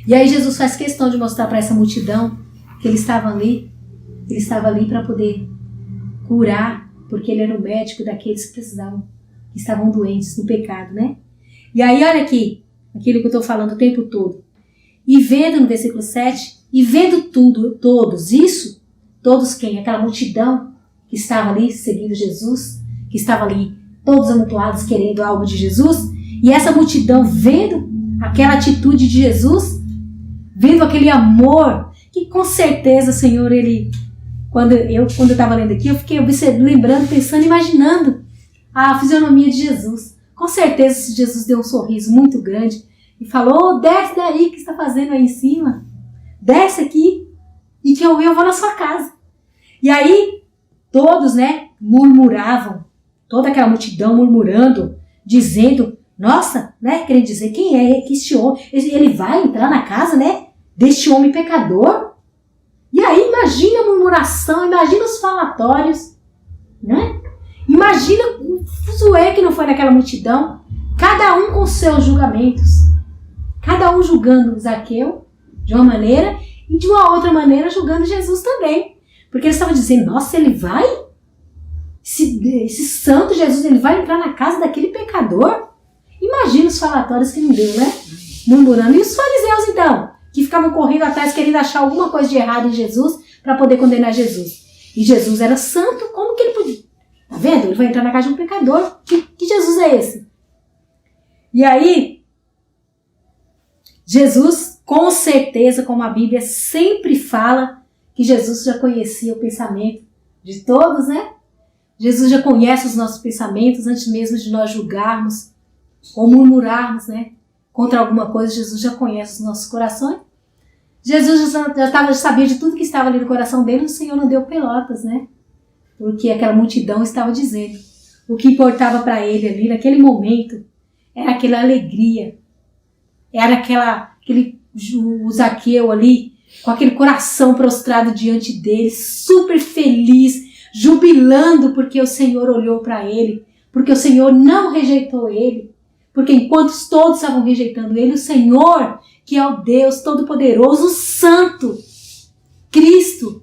E aí Jesus faz questão de mostrar para essa multidão que ele estava ali para poder curar, porque ele era o médico daqueles que precisavam, que estavam doentes no pecado, né? E aí olha aqui, aquilo que eu estou falando o tempo todo. E vendo no versículo 7, e vendo todos quem? Aquela multidão que estava ali seguindo Jesus, que estava ali todos amontoados querendo algo de Jesus, e essa multidão vendo aquela atitude de Jesus, vendo aquele amor, que com certeza, Senhor, quando eu estava lendo aqui, eu fiquei lembrando, pensando, imaginando a fisionomia de Jesus. Com certeza Jesus deu um sorriso muito grande e falou, desce daí, o que está fazendo aí em cima? Desce aqui e que eu vou na sua casa. E aí, todos, né, murmuravam, toda aquela multidão murmurando, dizendo, nossa, né, querendo dizer, quem é que este homem? Ele vai entrar na casa, né, deste homem pecador? E aí, imagina a murmuração, imagina os falatórios, né? Imagina o fuzuê que não foi naquela multidão, cada um com seus julgamentos, cada um julgando Zaqueu de uma maneira e de uma outra maneira julgando Jesus também. Porque eles estavam dizendo, nossa, ele vai? Esse santo Jesus, ele vai entrar na casa daquele pecador? Imagina os falatórios que não deu, né? Murmurando. E os fariseus, então, que ficavam correndo atrás, querendo achar alguma coisa de errado em Jesus para poder condenar Jesus. E Jesus era santo, como que ele podia? Tá vendo? Ele vai entrar na casa de um pecador. Que Jesus é esse? E aí, Jesus, com certeza, como a Bíblia sempre fala, que Jesus já conhecia o pensamento de todos, né? Jesus já conhece os nossos pensamentos antes mesmo de nós julgarmos ou murmurarmos, né? Contra alguma coisa, Jesus já conhece os nossos corações. Jesus já sabia de tudo que estava ali no coração dele, o Senhor não deu pelotas, né? Porque aquela multidão estava dizendo. O que importava para ele ali naquele momento era aquela alegria, era o Zaqueu ali, com aquele coração prostrado diante dele, super feliz, jubilando porque o Senhor olhou para ele, porque o Senhor não rejeitou ele, porque enquanto todos estavam rejeitando ele, o Senhor, que é o Deus Todo-Poderoso, o Santo, Cristo,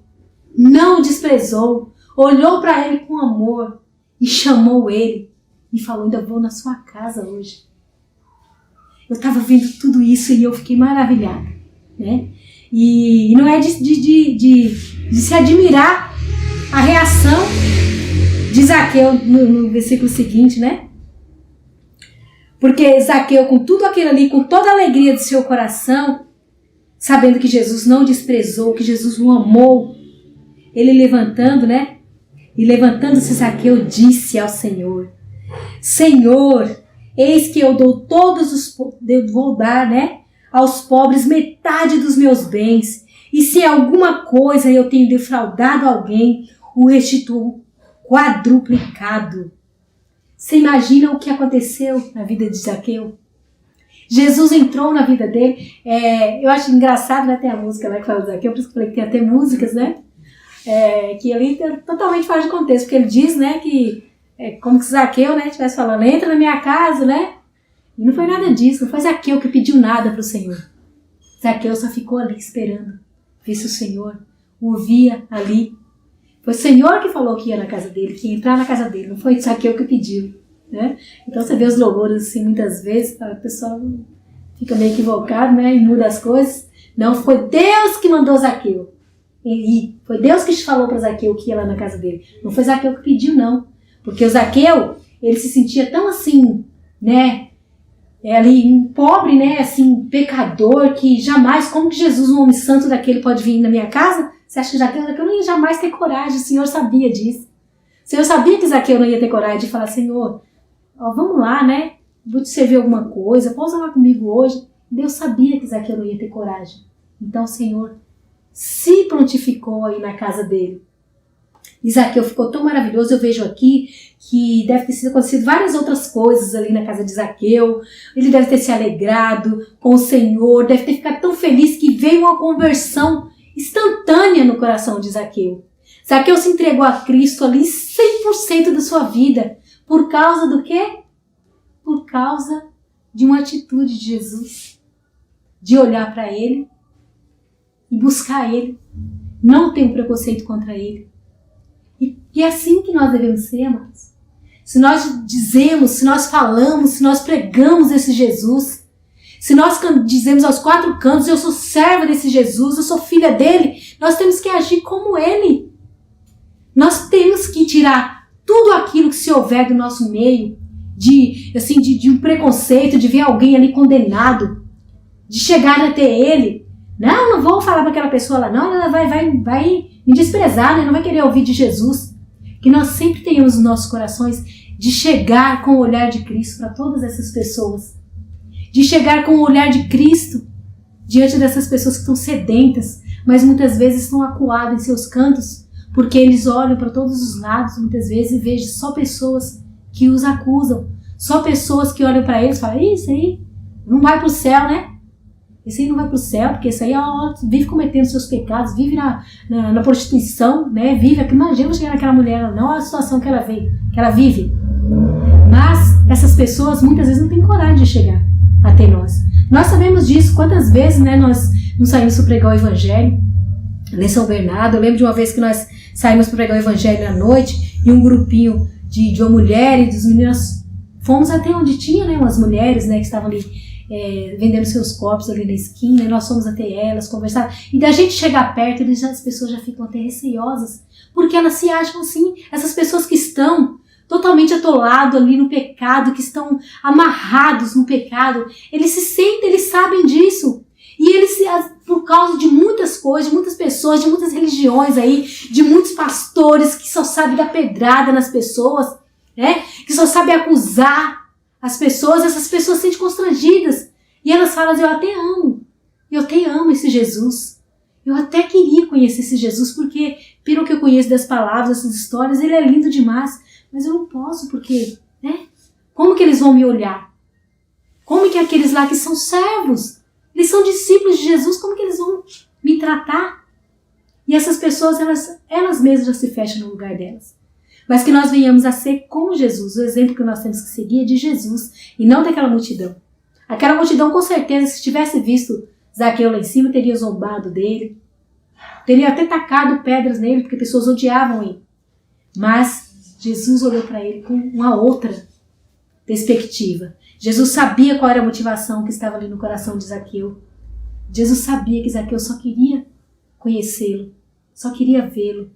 não o desprezou. olhou para ele com amor e chamou ele e falou: ainda vou na sua casa hoje. Eu estava vendo tudo isso e eu fiquei maravilhada, né? E não é de se admirar a reação de Zaqueu no versículo seguinte, né? Porque Zaqueu, com tudo aquilo ali, com toda a alegria do seu coração, sabendo que Jesus não desprezou, que Jesus o amou, ele levantando, né? E levantando-se Zaqueu, disse ao Senhor: Senhor, eis que eu dou vou dar, né, aos pobres metade dos meus bens, e se alguma coisa eu tenho defraudado alguém, o restituo quadruplicado. Você imagina o que aconteceu na vida de Zaqueu? Jesus entrou na vida dele. Eu acho engraçado, né? Tem a música lá que fala de Zaqueu, por isso que eu falei que tem até músicas, né? Que ali tá totalmente fora de contexto, porque ele diz, né, que como que Zaqueu, né, estivesse falando: entra na minha casa, né? E não foi nada disso, não foi Zaqueu que pediu nada para o Senhor. Zaqueu só ficou ali esperando ver se o Senhor o via ali. Foi o Senhor que falou que ia na casa dele, que ia entrar na casa dele, não foi Zaqueu que pediu, né? Então você vê os louvores assim muitas vezes, o pessoal fica meio equivocado, né, e muda as coisas. Não, foi Deus que mandou Zaqueu ir. Foi Deus que falou para Zaqueu que ia lá na casa dele. Não foi Zaqueu que pediu, não. Porque o Zaqueu, ele se sentia tão assim, né, ali um pobre, né, assim, pecador, que jamais, como que Jesus, um homem santo daquele, pode vir na minha casa? Você acha que Zaqueu não ia jamais ter coragem? O Senhor sabia disso. O Senhor sabia que Zaqueu não ia ter coragem de falar: Senhor, vamos lá, né, vou te servir alguma coisa, possa lá comigo hoje. Deus sabia que Zaqueu não ia ter coragem. Então o Senhor se prontificou aí na casa dele. E Zaqueu ficou tão maravilhoso. Eu vejo aqui que deve ter acontecido várias outras coisas ali na casa de Zaqueu. Ele deve ter se alegrado com o Senhor, deve ter ficado tão feliz que veio uma conversão instantânea no coração de Zaqueu. Zaqueu se entregou a Cristo ali 100% da sua vida. Por causa do quê? Por causa de uma atitude de Jesus. De olhar para ele e buscar ele. Não ter um preconceito contra ele. E é assim que nós devemos ser, amados. Se nós dizemos, se nós falamos, se nós pregamos esse Jesus, se nós dizemos aos quatro cantos: eu sou serva desse Jesus, eu sou filha dele, nós temos que agir como ele. Nós temos que tirar tudo aquilo que se houver do nosso meio, de um preconceito, de ver alguém ali condenado, de chegar até ele. Não vou falar para aquela pessoa lá, não, ela vai me desprezar, né? Não vai querer ouvir de Jesus. Que nós sempre tenhamos nos nossos corações de chegar com o olhar de Cristo para todas essas pessoas. De chegar com o olhar de Cristo diante dessas pessoas que estão sedentas, mas muitas vezes estão acuadas em seus cantos, porque eles olham para todos os lados, muitas vezes, e vejam só pessoas que os acusam, só pessoas que olham para eles e falam: isso aí não vai para o céu, né? Esse aí não vai para o céu, porque esse aí vive cometendo seus pecados, vive na prostituição, né? Imagina chegar naquela mulher, não a situação que ela vive. Mas essas pessoas muitas vezes não têm coragem de chegar até nós. Nós sabemos disso. Quantas vezes, né, nós não saímos para pregar o Evangelho em São Bernardo? Eu lembro de uma vez que nós saímos para pregar o Evangelho à noite e um grupinho de uma mulher e dos meninos fomos até onde tinha, né, umas mulheres, né, que estavam ali vendendo seus corpos ali na esquina, e nós fomos até elas conversar, e da gente chegar perto, as pessoas já ficam até receosas, porque elas se acham assim, essas pessoas que estão totalmente atolados ali no pecado, que estão amarrados no pecado, eles se sentem, eles sabem disso, e eles, por causa de muitas coisas, de muitas pessoas, de muitas religiões aí, de muitos pastores que só sabem dar pedrada nas pessoas, né, que só sabem acusar as pessoas, essas pessoas se sentem constrangidas. E elas falam: eu até amo esse Jesus. Eu até queria conhecer esse Jesus, porque, pelo que eu conheço das palavras, dessas histórias, ele é lindo demais. Mas eu não posso, porque, né? Como que eles vão me olhar? Como que aqueles lá que são servos, eles são discípulos de Jesus, como que eles vão me tratar? E essas pessoas, elas mesmas já se fecham no lugar delas. Mas que nós venhamos a ser como Jesus. O exemplo que nós temos que seguir é de Jesus e não daquela multidão. Aquela multidão, com certeza, se tivesse visto Zaqueu lá em cima, teria zombado dele. Teria até tacado pedras nele, porque pessoas odiavam ele. Mas Jesus olhou para ele com uma outra perspectiva. Jesus sabia qual era a motivação que estava ali no coração de Zaqueu. Jesus sabia que Zaqueu só queria conhecê-lo, só queria vê-lo.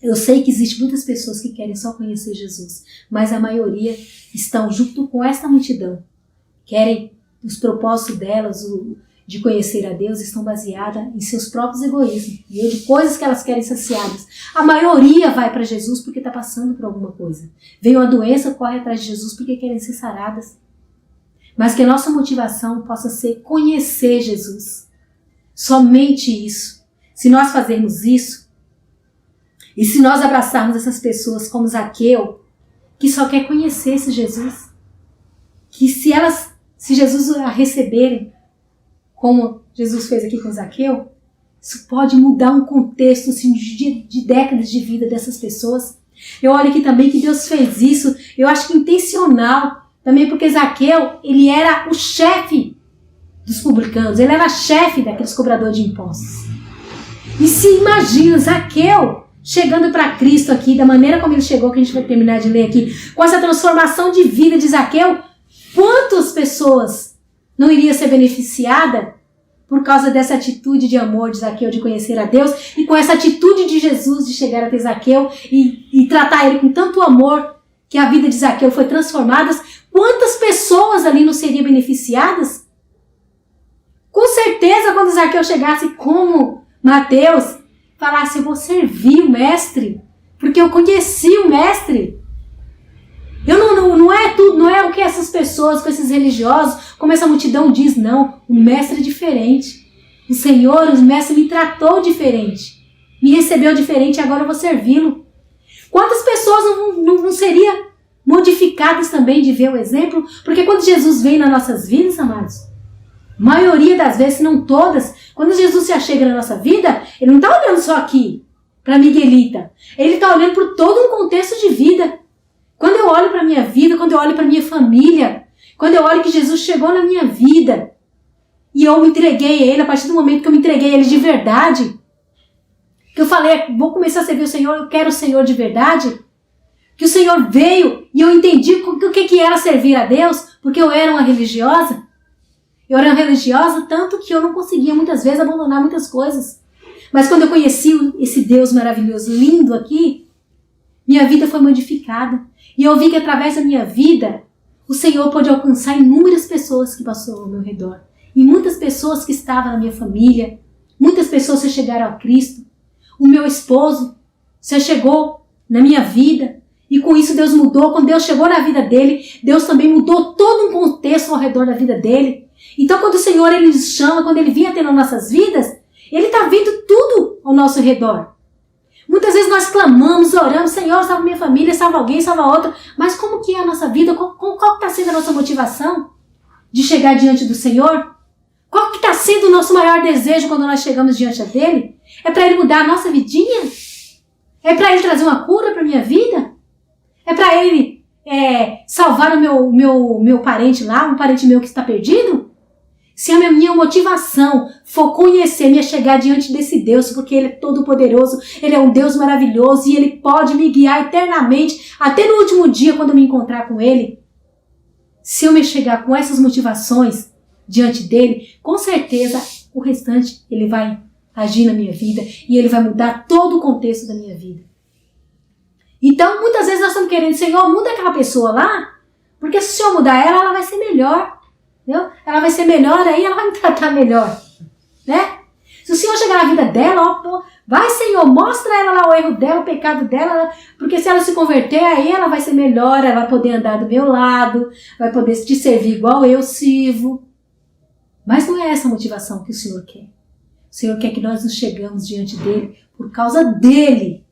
Eu sei que existem muitas pessoas que querem só conhecer Jesus, mas a maioria estão junto com essa multidão. Querem os propósitos delas, de conhecer a Deus, estão baseadas em seus próprios egoísmos, de coisas que elas querem saciadas. A maioria vai para Jesus porque está passando por alguma coisa. Veio uma doença, corre atrás de Jesus porque querem ser saradas. Mas que a nossa motivação possa ser conhecer Jesus. Somente isso. Se nós fazermos isso, e se nós abraçarmos essas pessoas como Zaqueu, que só quer conhecer esse Jesus, que se Jesus a receberem, como Jesus fez aqui com Zaqueu, isso pode mudar um contexto assim, de décadas de vida dessas pessoas. Eu olho aqui também que Deus fez isso, eu acho que intencional, também porque Zaqueu, ele era o chefe dos publicanos, ele era chefe daqueles cobradores de impostos. E se imagina, Zaqueu chegando para Cristo aqui, da maneira como ele chegou, que a gente vai terminar de ler aqui, com essa transformação de vida de Zaqueu, quantas pessoas não iriam ser beneficiadas por causa dessa atitude de amor de Zaqueu, de conhecer a Deus, e com essa atitude de Jesus de chegar até Zaqueu e tratar ele com tanto amor, que a vida de Zaqueu foi transformada, quantas pessoas ali não seriam beneficiadas? Com certeza, quando Zaqueu chegasse como Mateus, falasse, eu vou servir o mestre, porque eu conheci o mestre. Não é o que essas pessoas, com esses religiosos, como essa multidão diz, não. O mestre é diferente. O mestre me tratou diferente. Me recebeu diferente e agora eu vou servi-lo. Quantas pessoas não seriam modificadas também de ver o exemplo? Porque quando Jesus vem nas nossas vidas, amados, maioria das vezes, se não todas, quando Jesus já chega na nossa vida, ele não está olhando só aqui para Miguelita. Ele está olhando por todo um contexto de vida. Quando eu olho para a minha vida, quando eu olho para a minha família, quando eu olho que Jesus chegou na minha vida e eu me entreguei a Ele, a partir do momento que eu me entreguei a Ele de verdade, que eu falei, vou começar a servir o Senhor, eu quero o Senhor de verdade, que o Senhor veio e eu entendi o que era servir a Deus, porque eu era uma religiosa. Eu era religiosa tanto que eu não conseguia muitas vezes abandonar muitas coisas. Mas quando eu conheci esse Deus maravilhoso, lindo aqui, minha vida foi modificada. E eu vi que através da minha vida, o Senhor pôde alcançar inúmeras pessoas que passaram ao meu redor. E muitas pessoas que estavam na minha família. Muitas pessoas que chegaram a Cristo. O meu esposo se chegou na minha vida. E com isso Deus mudou. Quando Deus chegou na vida dele, Deus também mudou todo um contexto ao redor da vida dele. Então quando o Senhor ele nos chama, quando Ele vem até nas nossas vidas, Ele está vendo tudo ao nosso redor. Muitas vezes nós clamamos, oramos, Senhor, salva minha família, salva alguém, salva outra. Mas como que é a nossa vida? Qual está sendo a nossa motivação de chegar diante do Senhor? Qual que está sendo o nosso maior desejo quando nós chegamos diante dEle? É para Ele mudar a nossa vidinha? É para Ele trazer uma cura para a minha vida? É para Ele salvar o meu parente lá, um parente meu que está perdido? Se a minha motivação for conhecer, me chegar diante desse Deus, porque Ele é todo poderoso, Ele é um Deus maravilhoso e Ele pode me guiar eternamente, até no último dia quando eu me encontrar com Ele. Se eu me chegar com essas motivações diante dEle, com certeza o restante Ele vai agir na minha vida e Ele vai mudar todo o contexto da minha vida. Então, muitas vezes nós estamos querendo, Senhor, muda aquela pessoa lá, porque se o Senhor mudar ela vai ser melhor. Entendeu? Ela vai ser melhor, aí ela vai me tratar melhor, né? Se o Senhor chegar na vida dela, vai, Senhor, mostra ela lá o erro dela, o pecado dela, porque se ela se converter, aí ela vai ser melhor, ela vai poder andar do meu lado, vai poder te servir igual eu sirvo. Mas não é essa a motivação que o Senhor quer. O Senhor quer que nós nos chegamos diante dEle por causa dEle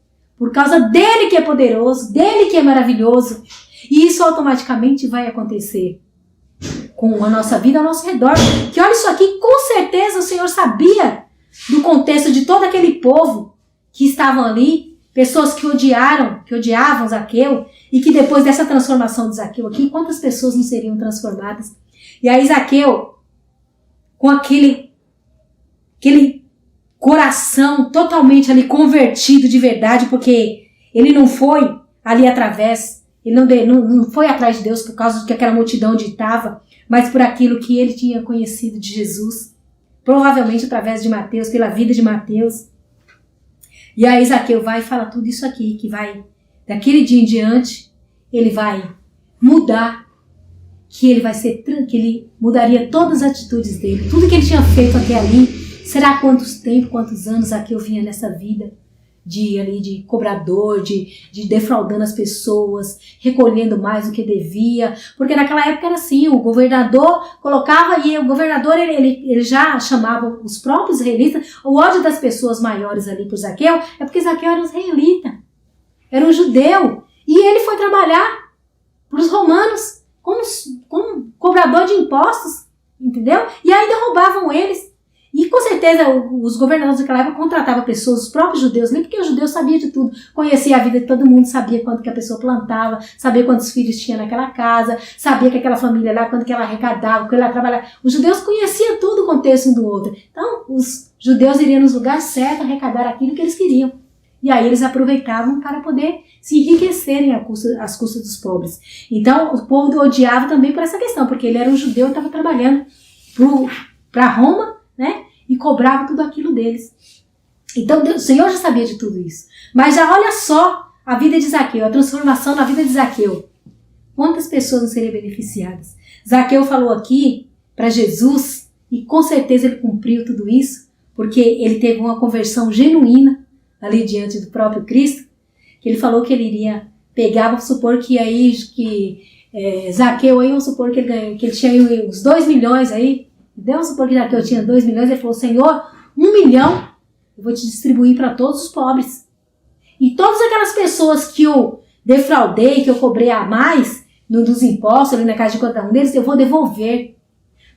que é poderoso, dEle que é maravilhoso, e isso automaticamente vai acontecer com a nossa vida ao nosso redor. Que olha isso aqui, com certeza o Senhor sabia do contexto de todo aquele povo que estavam ali, pessoas que odiavam Zaqueu, e que depois dessa transformação de Zaqueu aqui, quantas pessoas não seriam transformadas? E aí Zaqueu, com aquele coração totalmente ali convertido de verdade, porque Ele não foi ali através, ele não foi atrás de Deus por causa do que aquela multidão ditava, mas por aquilo que ele tinha conhecido de Jesus. Provavelmente através de Mateus, pela vida de Mateus. E aí Zaqueu vai e fala tudo isso aqui, que vai, daquele dia em diante, ele vai mudar, que ele mudaria todas as atitudes dele. Tudo que ele tinha feito até ali, será quantos anos Zaqueu vinha nessa vida de cobrador, de defraudando as pessoas, recolhendo mais do que devia, porque naquela época era assim, o governador colocava, e o governador ele já chamava os próprios israelitas. O ódio das pessoas maiores ali por Zaqueu é porque Zaqueu era um israelita, era um judeu, e ele foi trabalhar para os romanos como cobrador de impostos, entendeu? E aí derrubavam eles. E com certeza os governadores daquela época contratavam pessoas, os próprios judeus, nem porque o judeu sabia de tudo, conhecia a vida de todo mundo, sabia quanto que a pessoa plantava, sabia quantos filhos tinha naquela casa, sabia que aquela família lá, quanto que ela arrecadava, quando ela trabalhava. Os judeus conheciam tudo o contexto um do outro. Então, os judeus iriam nos lugares certos arrecadar aquilo que eles queriam. E aí eles aproveitavam para poder se enriquecerem às custas dos pobres. Então, o povo odiava também por essa questão, porque ele era um judeu e estava trabalhando para Roma, né? E cobrava tudo aquilo deles. Então Deus, o Senhor já sabia de tudo isso. Mas já olha só a vida de Zaqueu, a transformação na vida de Zaqueu. Quantas pessoas não seriam beneficiadas? Zaqueu falou aqui para Jesus, e com certeza ele cumpriu tudo isso, porque ele teve uma conversão genuína ali diante do próprio Cristo, que ele falou que ele iria pegar, vamos supor que aí, Zaqueu aí, vamos supor que ele tinha aí uns 2 milhões aí. Vamos supor que Zaqueu tinha 2 milhões, ele falou: Senhor, 1 milhão eu vou te distribuir para todos os pobres. E todas aquelas pessoas que eu defraudei, que eu cobrei a mais dos impostos ali na casa de cada um deles, eu vou devolver.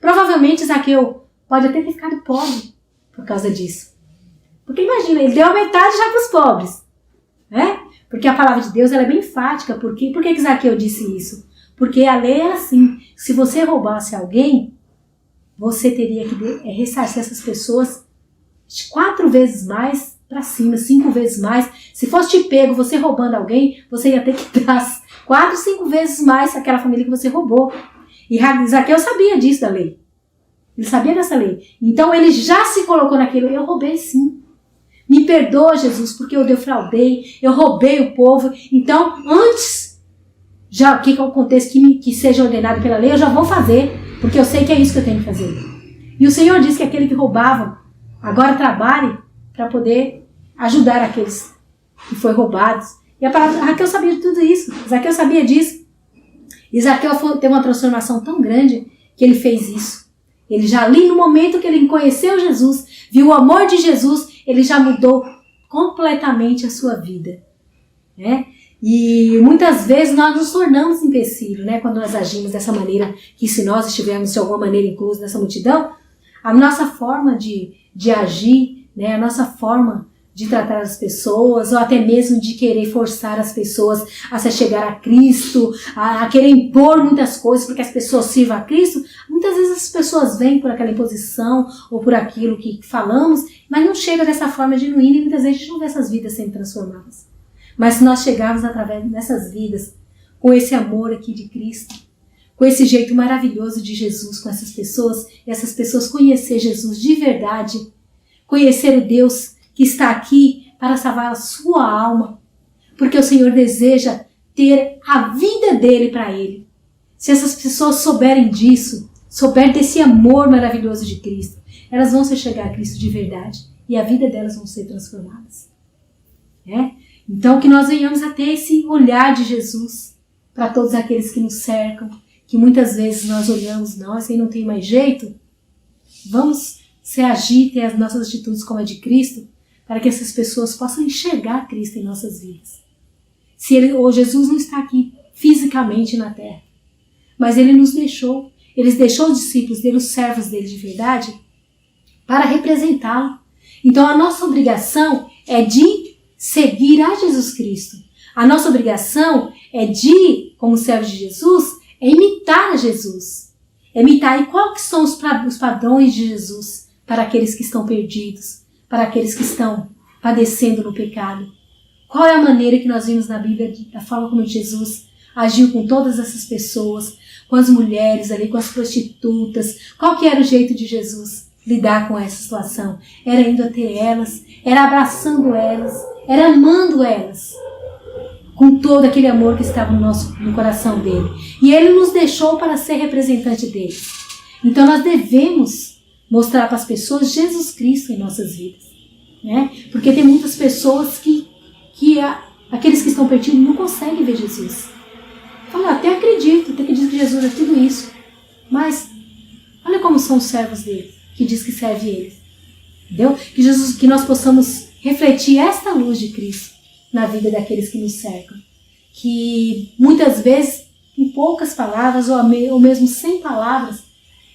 Provavelmente Zaqueu pode até ter ficado pobre por causa disso. Porque imagina, ele deu a metade já para os pobres, né? Porque a palavra de Deus ela é bem enfática. Por que Zaqueu disse isso? Porque a lei é assim: se você roubasse alguém, você teria que ressarcir essas pessoas 4 vezes mais para cima, 5 vezes mais. Se fosse te pego você roubando alguém, você ia ter que dar 4, 5 vezes mais aquela família que você roubou. E Zaqueu sabia disso da lei. Ele sabia dessa lei. Então ele já se colocou naquilo: eu roubei sim. Me perdoa, Jesus, porque eu defraudei, eu roubei o povo. Então, antes já que aconteça que seja ordenado pela lei, eu já vou fazer. Porque eu sei que é isso que eu tenho que fazer. E o Senhor diz que aquele que roubava, agora trabalhe para poder ajudar aqueles que foram roubados. E a palavra, Zaqueu sabia de tudo isso. Zaqueu sabia disso. E Zaqueu teve uma transformação tão grande que ele fez isso. Ele já ali no momento que ele conheceu Jesus, viu o amor de Jesus, ele já mudou completamente a sua vida. Né? E muitas vezes nós nos tornamos empecilho, né? Quando nós agimos dessa maneira, que se nós estivermos de alguma maneira inclusos nessa multidão, a nossa forma de agir, né? A nossa forma de tratar as pessoas, ou até mesmo de querer forçar as pessoas a se chegar a Cristo, a querer impor muitas coisas para que as pessoas sirvam a Cristo. Muitas vezes as pessoas vêm por aquela imposição ou por aquilo que falamos, mas não chega dessa forma genuína, e muitas vezes a gente não vê essas vidas sendo transformadas. Mas se nós chegarmos através dessas vidas, com esse amor aqui de Cristo, com esse jeito maravilhoso de Jesus com essas pessoas, e essas pessoas conhecer Jesus de verdade, conhecer o Deus que está aqui para salvar a sua alma, porque o Senhor deseja ter a vida dele para ele. Se essas pessoas souberem disso, souberem desse amor maravilhoso de Cristo, elas vão se chegar a Cristo de verdade, e a vida delas vão ser transformadas. Então que nós venhamos a ter esse olhar de Jesus para todos aqueles que nos cercam, que muitas vezes nós olhamos, nossa, aí não tem mais jeito. Vamos se agir, ter as nossas atitudes como a de Cristo, para que essas pessoas possam enxergar Cristo em nossas vidas. Jesus não está aqui fisicamente na terra, mas ele nos deixou, ele deixou os discípulos dele, os servos dele de verdade, para representá-lo. Então a nossa obrigação é de seguir a Jesus Cristo. A nossa obrigação é de, como servos de Jesus, é imitar a Jesus. É imitar. E quais são os padrões de Jesus para aqueles que estão perdidos, para aqueles que estão padecendo no pecado? Qual é a maneira que nós vimos na Bíblia, da forma como Jesus agiu com todas essas pessoas, com as mulheres ali, com as prostitutas? Qual que era o jeito de Jesus lidar com essa situação? Era indo até elas, era abraçando elas, era amando elas, com todo aquele amor que estava no coração dele. E ele nos deixou para ser representante dele. Então nós devemos mostrar para as pessoas Jesus Cristo em nossas vidas, né? Porque tem muitas pessoas que aqueles que estão perdidos não conseguem ver Jesus. Fala, até acredito que Jesus é tudo isso, mas olha como são os servos dele, que diz que serve eles. Entendeu? Que nós possamos refletir esta luz de Cristo na vida daqueles que nos cercam. Que muitas vezes, em poucas palavras, ou mesmo sem palavras,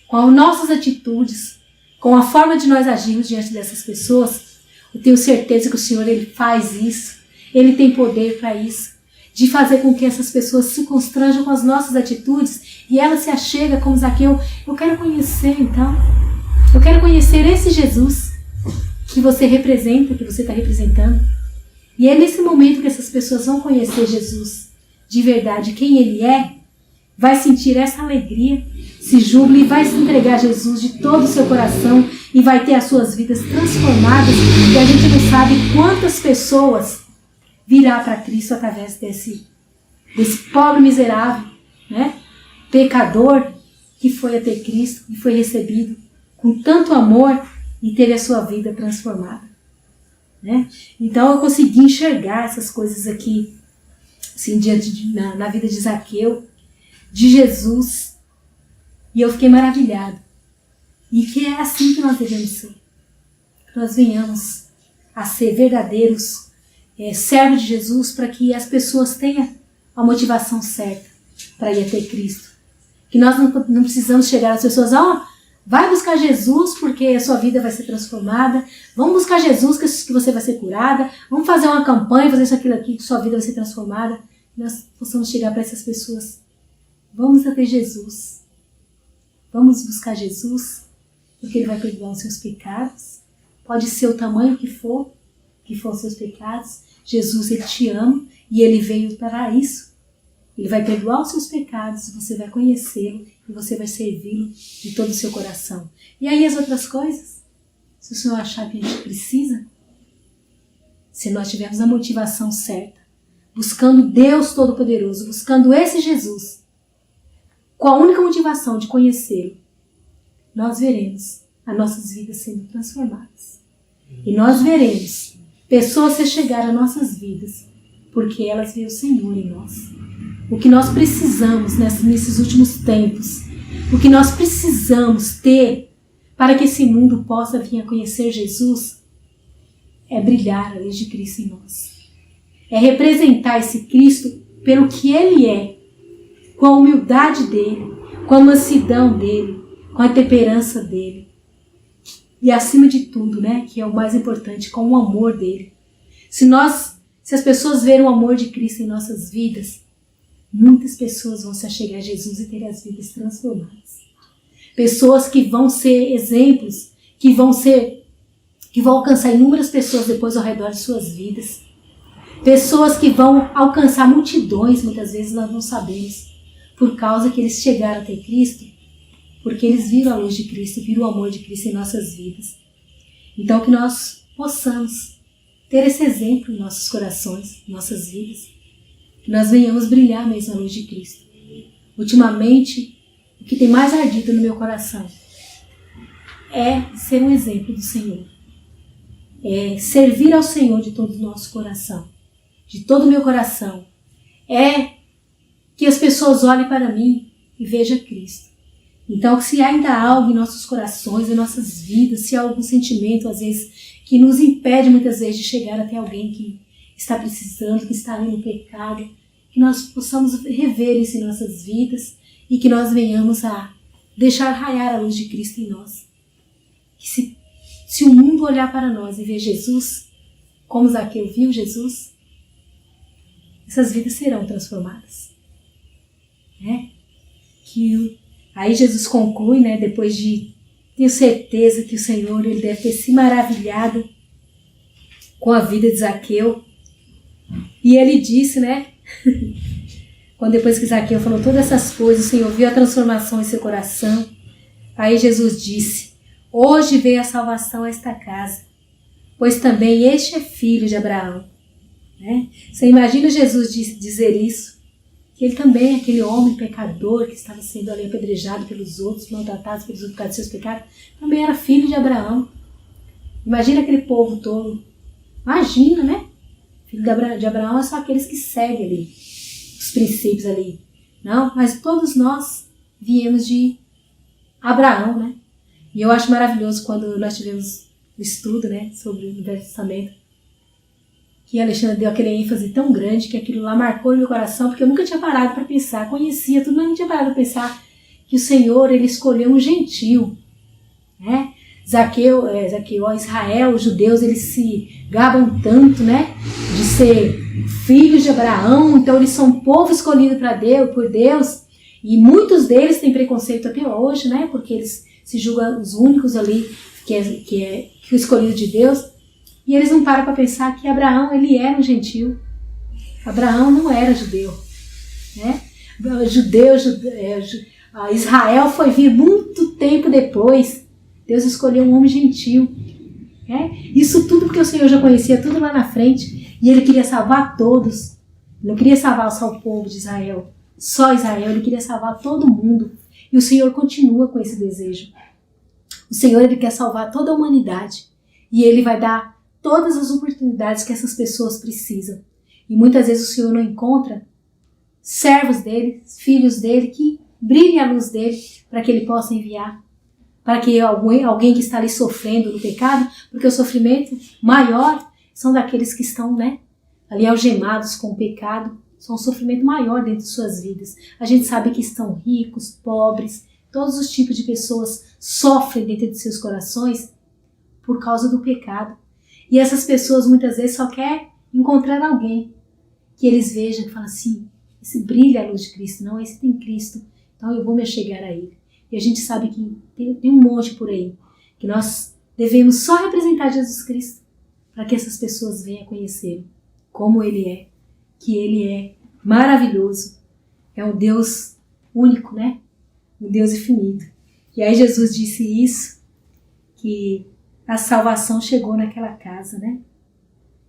com as nossas atitudes, com a forma de nós agirmos diante dessas pessoas, eu tenho certeza que o Senhor, Ele faz isso. Ele tem poder para isso, de fazer com que essas pessoas se constranjam com as nossas atitudes e ela se achega como Zaqueu. Eu quero conhecer, então. Eu quero conhecer esse Jesus que você representa, que você está representando. E é nesse momento que essas pessoas vão conhecer Jesus de verdade, quem Ele é, vai sentir essa alegria, se jubila e vai se entregar a Jesus de todo o seu coração e vai ter as suas vidas transformadas. E a gente não sabe quantas pessoas virá para Cristo através desse pobre miserável, né? Pecador que foi até Cristo e foi recebido com tanto amor e teve a sua vida transformada, né? Então eu consegui enxergar essas coisas aqui assim, na vida de Zaqueu, de Jesus, e eu fiquei maravilhado. E que é assim que nós devemos ser, que nós venhamos a ser verdadeiros servo de Jesus, para que as pessoas tenham a motivação certa para ir até Cristo. Que nós não precisamos chegar às pessoas, vai buscar Jesus porque a sua vida vai ser transformada, vamos buscar Jesus que você vai ser curada, vamos fazer uma campanha, fazer isso, aquilo aqui, que sua vida vai ser transformada. Que nós possamos chegar para essas pessoas, vamos até Jesus, vamos buscar Jesus, porque Ele vai perdoar os seus pecados, pode ser o tamanho que for os seus pecados. Jesus, Ele te ama e Ele veio para isso. Ele vai perdoar os seus pecados, você vai conhecê-lo e você vai servi-lo de todo o seu coração. E aí as outras coisas, se o Senhor achar que a gente precisa, se nós tivermos a motivação certa, buscando Deus Todo-Poderoso, buscando esse Jesus, com a única motivação de conhecê-lo, nós veremos as nossas vidas sendo transformadas. E nós veremos pessoas se chegar às nossas vidas, porque elas veem o Senhor em nós. O que nós precisamos nesses últimos tempos, o que nós precisamos ter para que esse mundo possa vir a conhecer Jesus, é brilhar a luz de Cristo em nós. É representar esse Cristo pelo que Ele é, com a humildade dEle, com a mansidão dEle, com a temperança dEle. E acima de tudo, né, que é o mais importante, com o amor dEle. Se as pessoas verem o amor de Cristo em nossas vidas, muitas pessoas vão se achegar a Jesus e ter as vidas transformadas. Pessoas que vão ser exemplos, que vão alcançar inúmeras pessoas depois ao redor de suas vidas. Pessoas que vão alcançar multidões, muitas vezes nós não sabemos, por causa que eles chegaram até Cristo, porque eles viram a luz de Cristo, viram o amor de Cristo em nossas vidas. Então que nós possamos ter esse exemplo em nossos corações, em nossas vidas, que nós venhamos brilhar mesmo a luz de Cristo. Ultimamente, o que tem mais ardido no meu coração é ser um exemplo do Senhor. É servir ao Senhor de todo o nosso coração, de todo o meu coração. É que as pessoas olhem para mim e vejam Cristo. Então, se ainda há algo em nossos corações, em nossas vidas, se há algum sentimento, às vezes, que nos impede muitas vezes de chegar até alguém que está precisando, que está ali no pecado, que nós possamos rever isso em nossas vidas e que nós venhamos a deixar raiar a luz de Cristo em nós. Que se o mundo olhar para nós e ver Jesus, como Zaqueu viu Jesus, essas vidas serão transformadas. Aí Jesus conclui, né, depois de... Tenho certeza que o Senhor, Ele deve ter se maravilhado com a vida de Zaqueu, E ele disse, né? Quando depois que Zaqueu falou todas essas coisas, o Senhor viu a transformação em seu coração. Aí Jesus disse: hoje veio a salvação a esta casa, pois também este é filho de Abraão. Né? Você imagina Jesus dizer isso? Que ele também, aquele homem pecador que estava sendo ali apedrejado pelos outros, maltratado pelos outros por causa dos seus pecados, também era filho de Abraão. Imagina aquele povo todo. Imagina, né? Filho de Abraão é só aqueles que seguem ali os princípios ali. Não, mas todos nós viemos de Abraão, né? E eu acho maravilhoso quando nós tivemos o estudo, né, sobre o Velho Testamento, que Alexandre deu aquele ênfase tão grande que aquilo lá marcou no meu coração, porque eu nunca tinha parado para pensar, conhecia tudo, mas não tinha parado para pensar que o Senhor, ele escolheu um gentio, né? Zaqueu, Israel, os judeus, eles se gabam tanto, né, de ser filhos de Abraão, então eles são um povo escolhido por Deus, e muitos deles têm preconceito até hoje, né, porque eles se julgam os únicos ali que o escolhido de Deus, e eles não param para pensar que Abraão, ele era um gentio. Abraão não era judeu, né? Israel foi vir muito tempo depois. Deus escolheu um homem gentio. Né? Isso tudo porque o Senhor já conhecia tudo lá na frente. E ele queria salvar todos. Ele não queria salvar só o povo de Israel. Só Israel. Ele queria salvar todo mundo. E o Senhor continua com esse desejo. O Senhor, ele quer salvar toda a humanidade. E ele vai dar todas as oportunidades que essas pessoas precisam. E muitas vezes o Senhor não encontra servos dele, filhos dele, que brilhem a luz dele para que ele possa enviar. Para que alguém que está ali sofrendo no pecado, porque o sofrimento maior são daqueles que estão, né, ali algemados com o pecado, são um sofrimento maior dentro de suas vidas. A gente sabe que estão ricos, pobres, todos os tipos de pessoas sofrem dentro de seus corações por causa do pecado. E essas pessoas muitas vezes só querem encontrar alguém que eles vejam e falam assim, esse brilha a luz de Cristo, não, esse tem Cristo, então eu vou me achegar a ele. E a gente sabe que tem um monte por aí, que nós devemos só representar Jesus Cristo para que essas pessoas venham a conhecer como ele é, que ele é maravilhoso, é um Deus único, né? Um Deus infinito. E aí Jesus disse isso, que a salvação chegou naquela casa, né?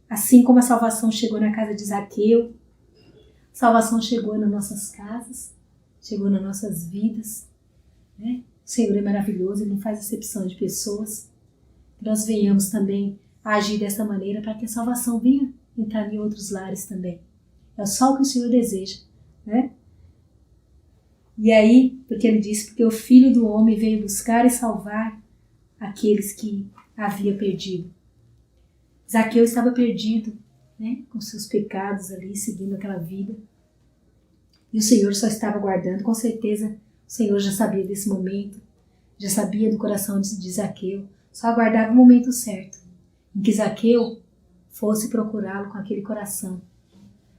Assim como a salvação chegou na casa de Zaqueu, a salvação chegou nas nossas casas, chegou nas nossas vidas, né? O Senhor é maravilhoso, Ele não faz acepção de pessoas. Que nós venhamos também a agir dessa maneira para que a salvação venha entrar em outros lares também. É só o que o Senhor deseja, né? E aí, porque Ele disse, porque o Filho do Homem veio buscar e salvar aqueles que havia perdido. Zaqueu estava perdido, né, com seus pecados ali, seguindo aquela vida. E o Senhor só estava guardando. Com certeza o Senhor já sabia desse momento, já sabia do coração de Zaqueu, só aguardava o momento certo, em que Zaqueu fosse procurá-lo com aquele coração,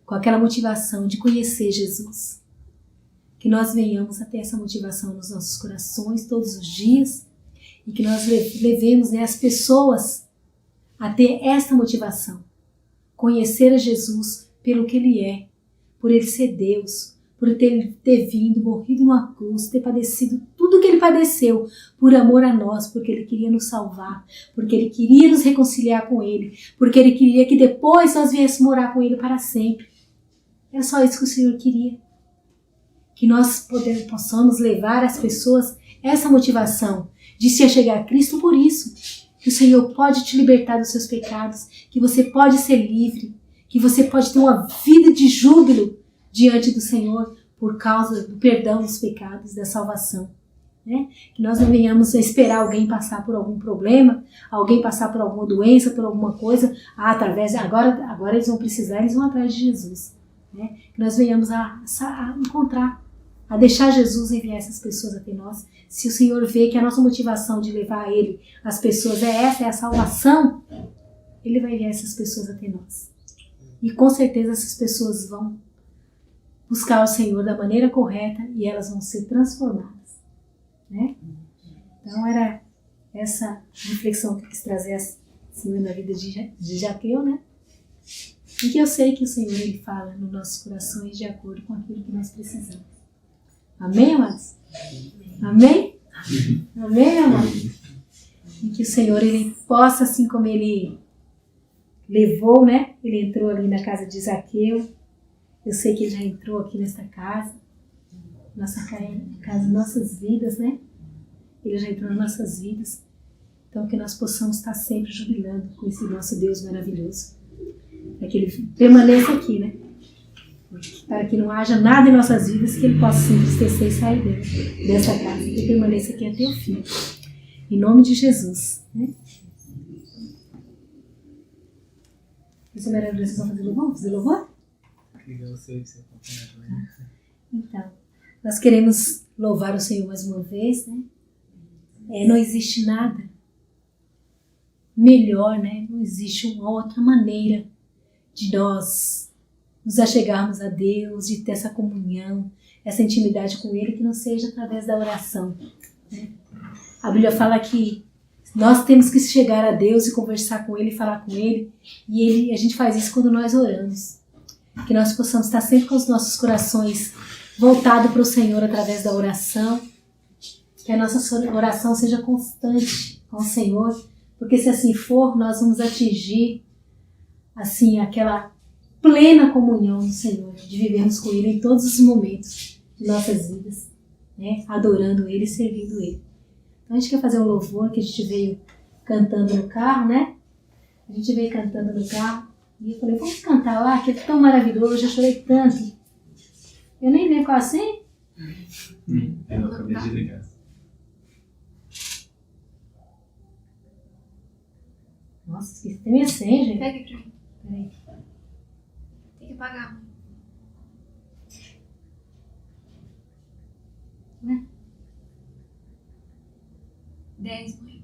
com aquela motivação de conhecer Jesus. Que nós venhamos a ter essa motivação nos nossos corações todos os dias, e que nós levemos, né, as pessoas a ter essa motivação. Conhecer a Jesus pelo que Ele é, por Ele ser Deus, por ter vindo, morrido numa cruz, ter padecido tudo o que Ele padeceu por amor a nós, porque Ele queria nos salvar, porque Ele queria nos reconciliar com Ele, porque Ele queria que depois nós viéssemos morar com Ele para sempre. Era só isso que o Senhor queria. Que nós possamos levar as pessoas essa motivação de se achegar a Cristo por isso, que o Senhor pode te libertar dos seus pecados, que você pode ser livre, que você pode ter uma vida de júbilo diante do Senhor por causa do perdão dos pecados, da salvação. Né? Que nós não venhamos a esperar alguém passar por algum problema, alguém passar por alguma doença, por alguma coisa, agora eles vão precisar, eles vão atrás de Jesus. Né? Que nós venhamos a encontrar, a deixar Jesus enviar essas pessoas até nós. Se o Senhor vê que a nossa motivação de levar Ele, as pessoas, é a salvação, Ele vai enviar essas pessoas até nós. E com certeza essas pessoas vão buscar o Senhor da maneira correta e elas vão ser transformadas. Né? Então era essa reflexão que eu quis trazer assim na vida de Zaqueu, né? E que eu sei que o Senhor, Ele fala nos nossos corações de acordo com aquilo que nós precisamos. Amém, amados? Amém? Amém, amados? E que o Senhor, Ele possa, assim como Ele levou, né? Ele entrou ali na casa de Zaqueu. Eu sei que Ele já entrou aqui nesta casa. Nossa casa, nossas vidas, né? Ele já entrou nas nossas vidas. Então, que nós possamos estar sempre jubilando com esse nosso Deus maravilhoso. Para que Ele permaneça aqui, né? Para que não haja nada em nossas vidas que Ele possa se entristecer e sair dessa casa. Que Ele permaneça aqui até o fim. Em nome de Jesus, né? Isso é maravilhoso. Vocês vão fazer louvor? Vamos fazer louvor? Então, nós queremos louvar o Senhor mais uma vez, né? Não existe nada melhor, né? Não existe uma outra maneira de nós nos achegarmos a Deus, de ter essa comunhão, essa intimidade com Ele, que não seja através da oração, né? A Bíblia fala que nós temos que chegar a Deus e conversar com Ele, falar com Ele, e a gente faz isso quando nós oramos. Que nós possamos estar sempre com os nossos corações voltados para o Senhor através da oração, que a nossa oração seja constante com o Senhor, porque se assim for, nós vamos atingir assim aquela plena comunhão do Senhor, de vivermos com Ele em todos os momentos de nossas vidas, né? Adorando Ele e servindo Ele. Então a gente quer fazer um louvor que a gente veio cantando no carro, né? A gente veio cantando no carro e eu falei, vamos cantar lá, que é tão maravilhoso, eu já chorei tanto. Eu nem lembro qual assim. Eu acabei de ligar. Nossa, esqueci. Tem minha senha, gente. Pega aqui pra mim. Peraí. Tem que pagar. Né? 10, mãe.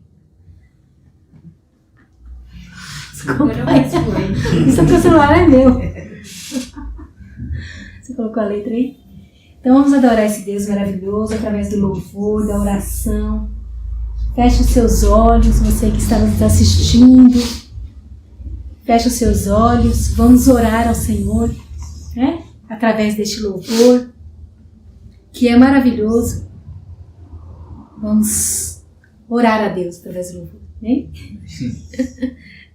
Agora mais foi. Isso porque o celular é meu. Você colocou a letra aí? Então vamos adorar esse Deus maravilhoso através do louvor, da oração. Feche os seus olhos, você que está nos assistindo. Feche os seus olhos. Vamos orar ao Senhor, né? Através deste louvor, que é maravilhoso. Vamos orar a Deus através do louvor, né?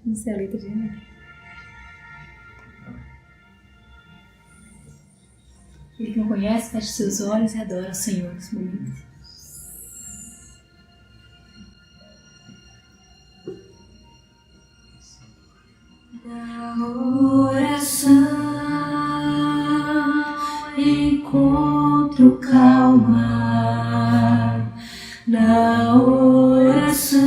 Não sei a letra de nada. Ele que não conhece, feche seus olhos e adora o Senhor nesse momento. Na oração encontro calma. Na oração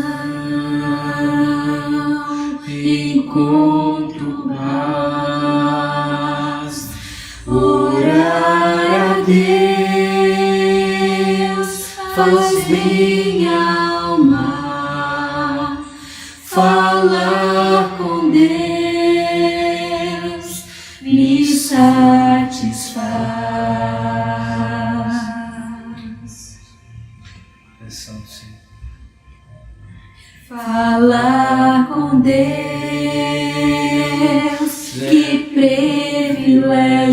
encontro paz. Orar a Deus faz bem a alma. Falar com Deus me satisfaz. Santo Senhor. Falar com Deus, que privilégio.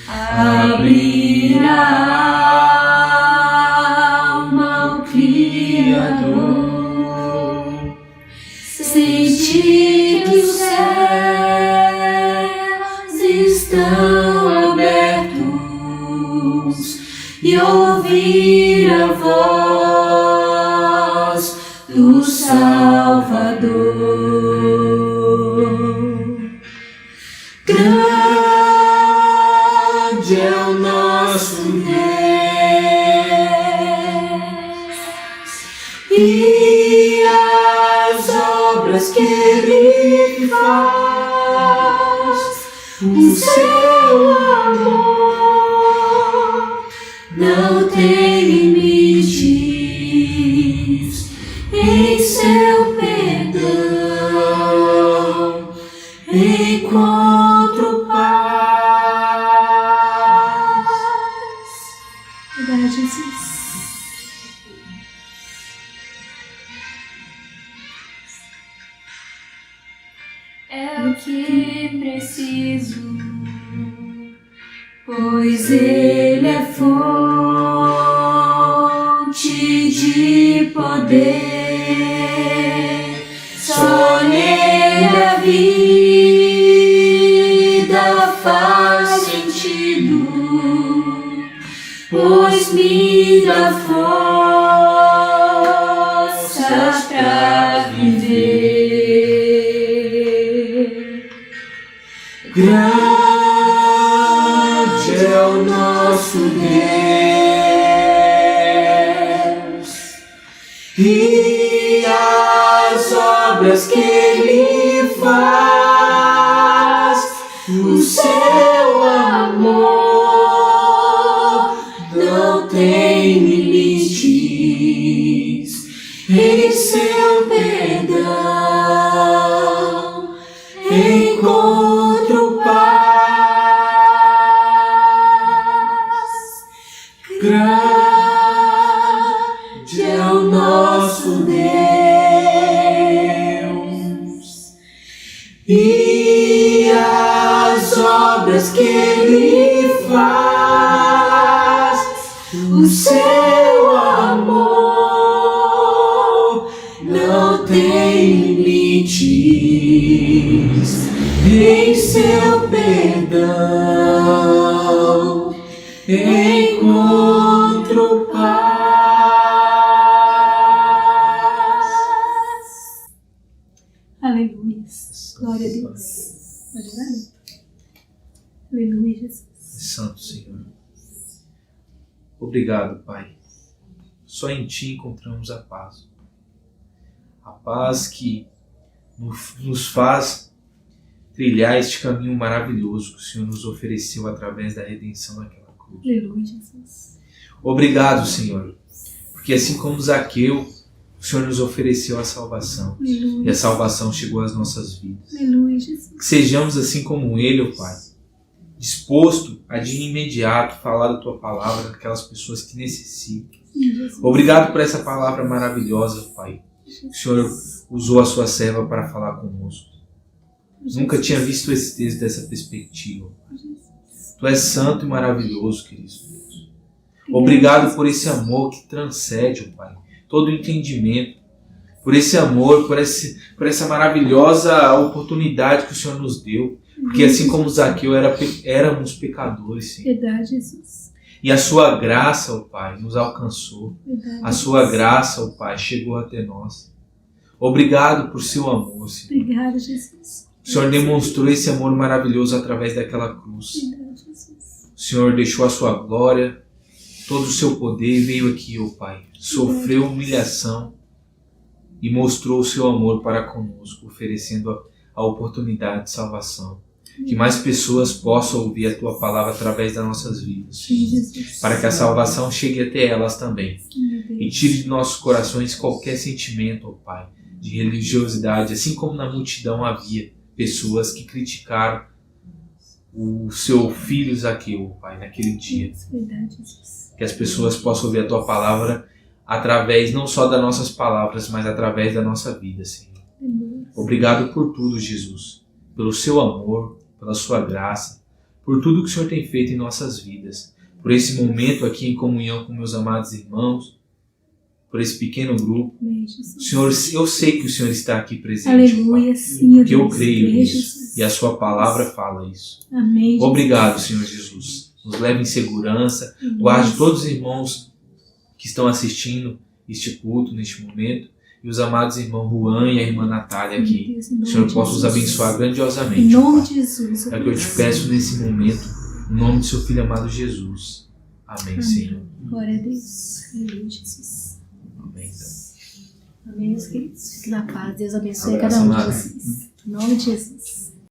Abrir a alma ao Criador. Sentir que os céus estão abertos e ouvir a voz do Salvador. Grande é o nosso Deus e as obras que Ele faz. O seu amor não tem limites, em seu perdão encontro paz. Obrigada, Jesus. É o que pois Ele é fonte de poder. Só nele a vida faz sentido, pois me dá forças pra viver. Grande é o nosso Deus e as obras que Ele faz, o seu amor não tem limites, em seu perdão encontro paz. Grande é o nosso Deus e as obras que Ele faz, o seu amor não tem limites, em seu perdão encontro paz. Aleluia. Glória a Deus. Pode orar? Aleluia, Jesus. Santo Senhor. Obrigado, Pai. Só em Ti encontramos a paz. A paz que nos faz trilhar este caminho maravilhoso que o Senhor nos ofereceu através da redenção daquela cruz. Aleluia, Jesus. Obrigado, Senhor, porque assim como Zaqueu, o Senhor nos ofereceu a salvação. Aleluia. E a salvação chegou às nossas vidas. Aleluia, Jesus. Que sejamos assim como Ele, ó Pai, disposto a de imediato falar da Tua palavra àquelas pessoas que necessitam. Jesus. Obrigado por essa palavra maravilhosa, Pai. O Senhor usou a Sua serva para falar conosco. Nunca tinha visto esse texto dessa perspectiva. Tu és santo e maravilhoso, querido Deus. Obrigado por esse amor que transcende, ó Pai, todo entendimento. Por esse amor, por essa maravilhosa oportunidade que o Senhor nos deu. Porque assim como Zaqueu éramos pecadores, Senhor. Verdade, Jesus. E a Sua graça, ó Pai, nos alcançou. Verdade, A Sua graça, ó Pai, chegou até nós. Obrigado por Seu amor, Senhor. Obrigada, Jesus. O Senhor demonstrou esse amor maravilhoso através daquela cruz. Verdade, Jesus. O Senhor deixou a Sua glória, todo o Seu poder veio aqui, ó Pai. Sofreu humilhação e mostrou o Seu amor para conosco, oferecendo a oportunidade de salvação. Que mais pessoas possam ouvir a Tua palavra através das nossas vidas, Sim, Jesus. para que a salvação chegue até elas também. Meu Deus. E tire de nossos corações qualquer sentimento, ó Pai, de religiosidade, assim como na multidão havia pessoas que criticaram o Seu filho Zaqueu, ó Pai, naquele dia. Verdade, Jesus. Que as pessoas possam ouvir a Tua palavra através não só das nossas palavras, mas através da nossa vida, Senhor. Aleluia. Obrigado por tudo, Jesus, pelo Seu amor, pela Sua graça, por tudo que o Senhor tem feito em nossas vidas, por esse momento aqui em comunhão com meus amados irmãos, por esse pequeno grupo. Amém, Jesus. Senhor, eu sei que o Senhor está aqui presente, Aleluia, Pai, sim, porque eu Deus. creio Amém, nisso, Jesus. e a Sua palavra fala isso. Amém, Jesus. Obrigado, Senhor Jesus. Nos leve em segurança, Amém. guarde todos os irmãos que estão assistindo este culto neste momento, e os amados irmãos Juan e a irmã Natália aqui. Meu Deus, em O nome Senhor de possa os Jesus. abençoar grandiosamente. Em nome Pai. de Jesus. É o que eu te peço nesse momento, em nome do Seu Filho amado Jesus. Amém, Amém. Senhor. Glória a Deus. Aleluia, Jesus. Amém, então. Amém, meus queridos. Fique na paz. Deus abençoe Abraço, cada um de amado. vocês. Em nome de Jesus.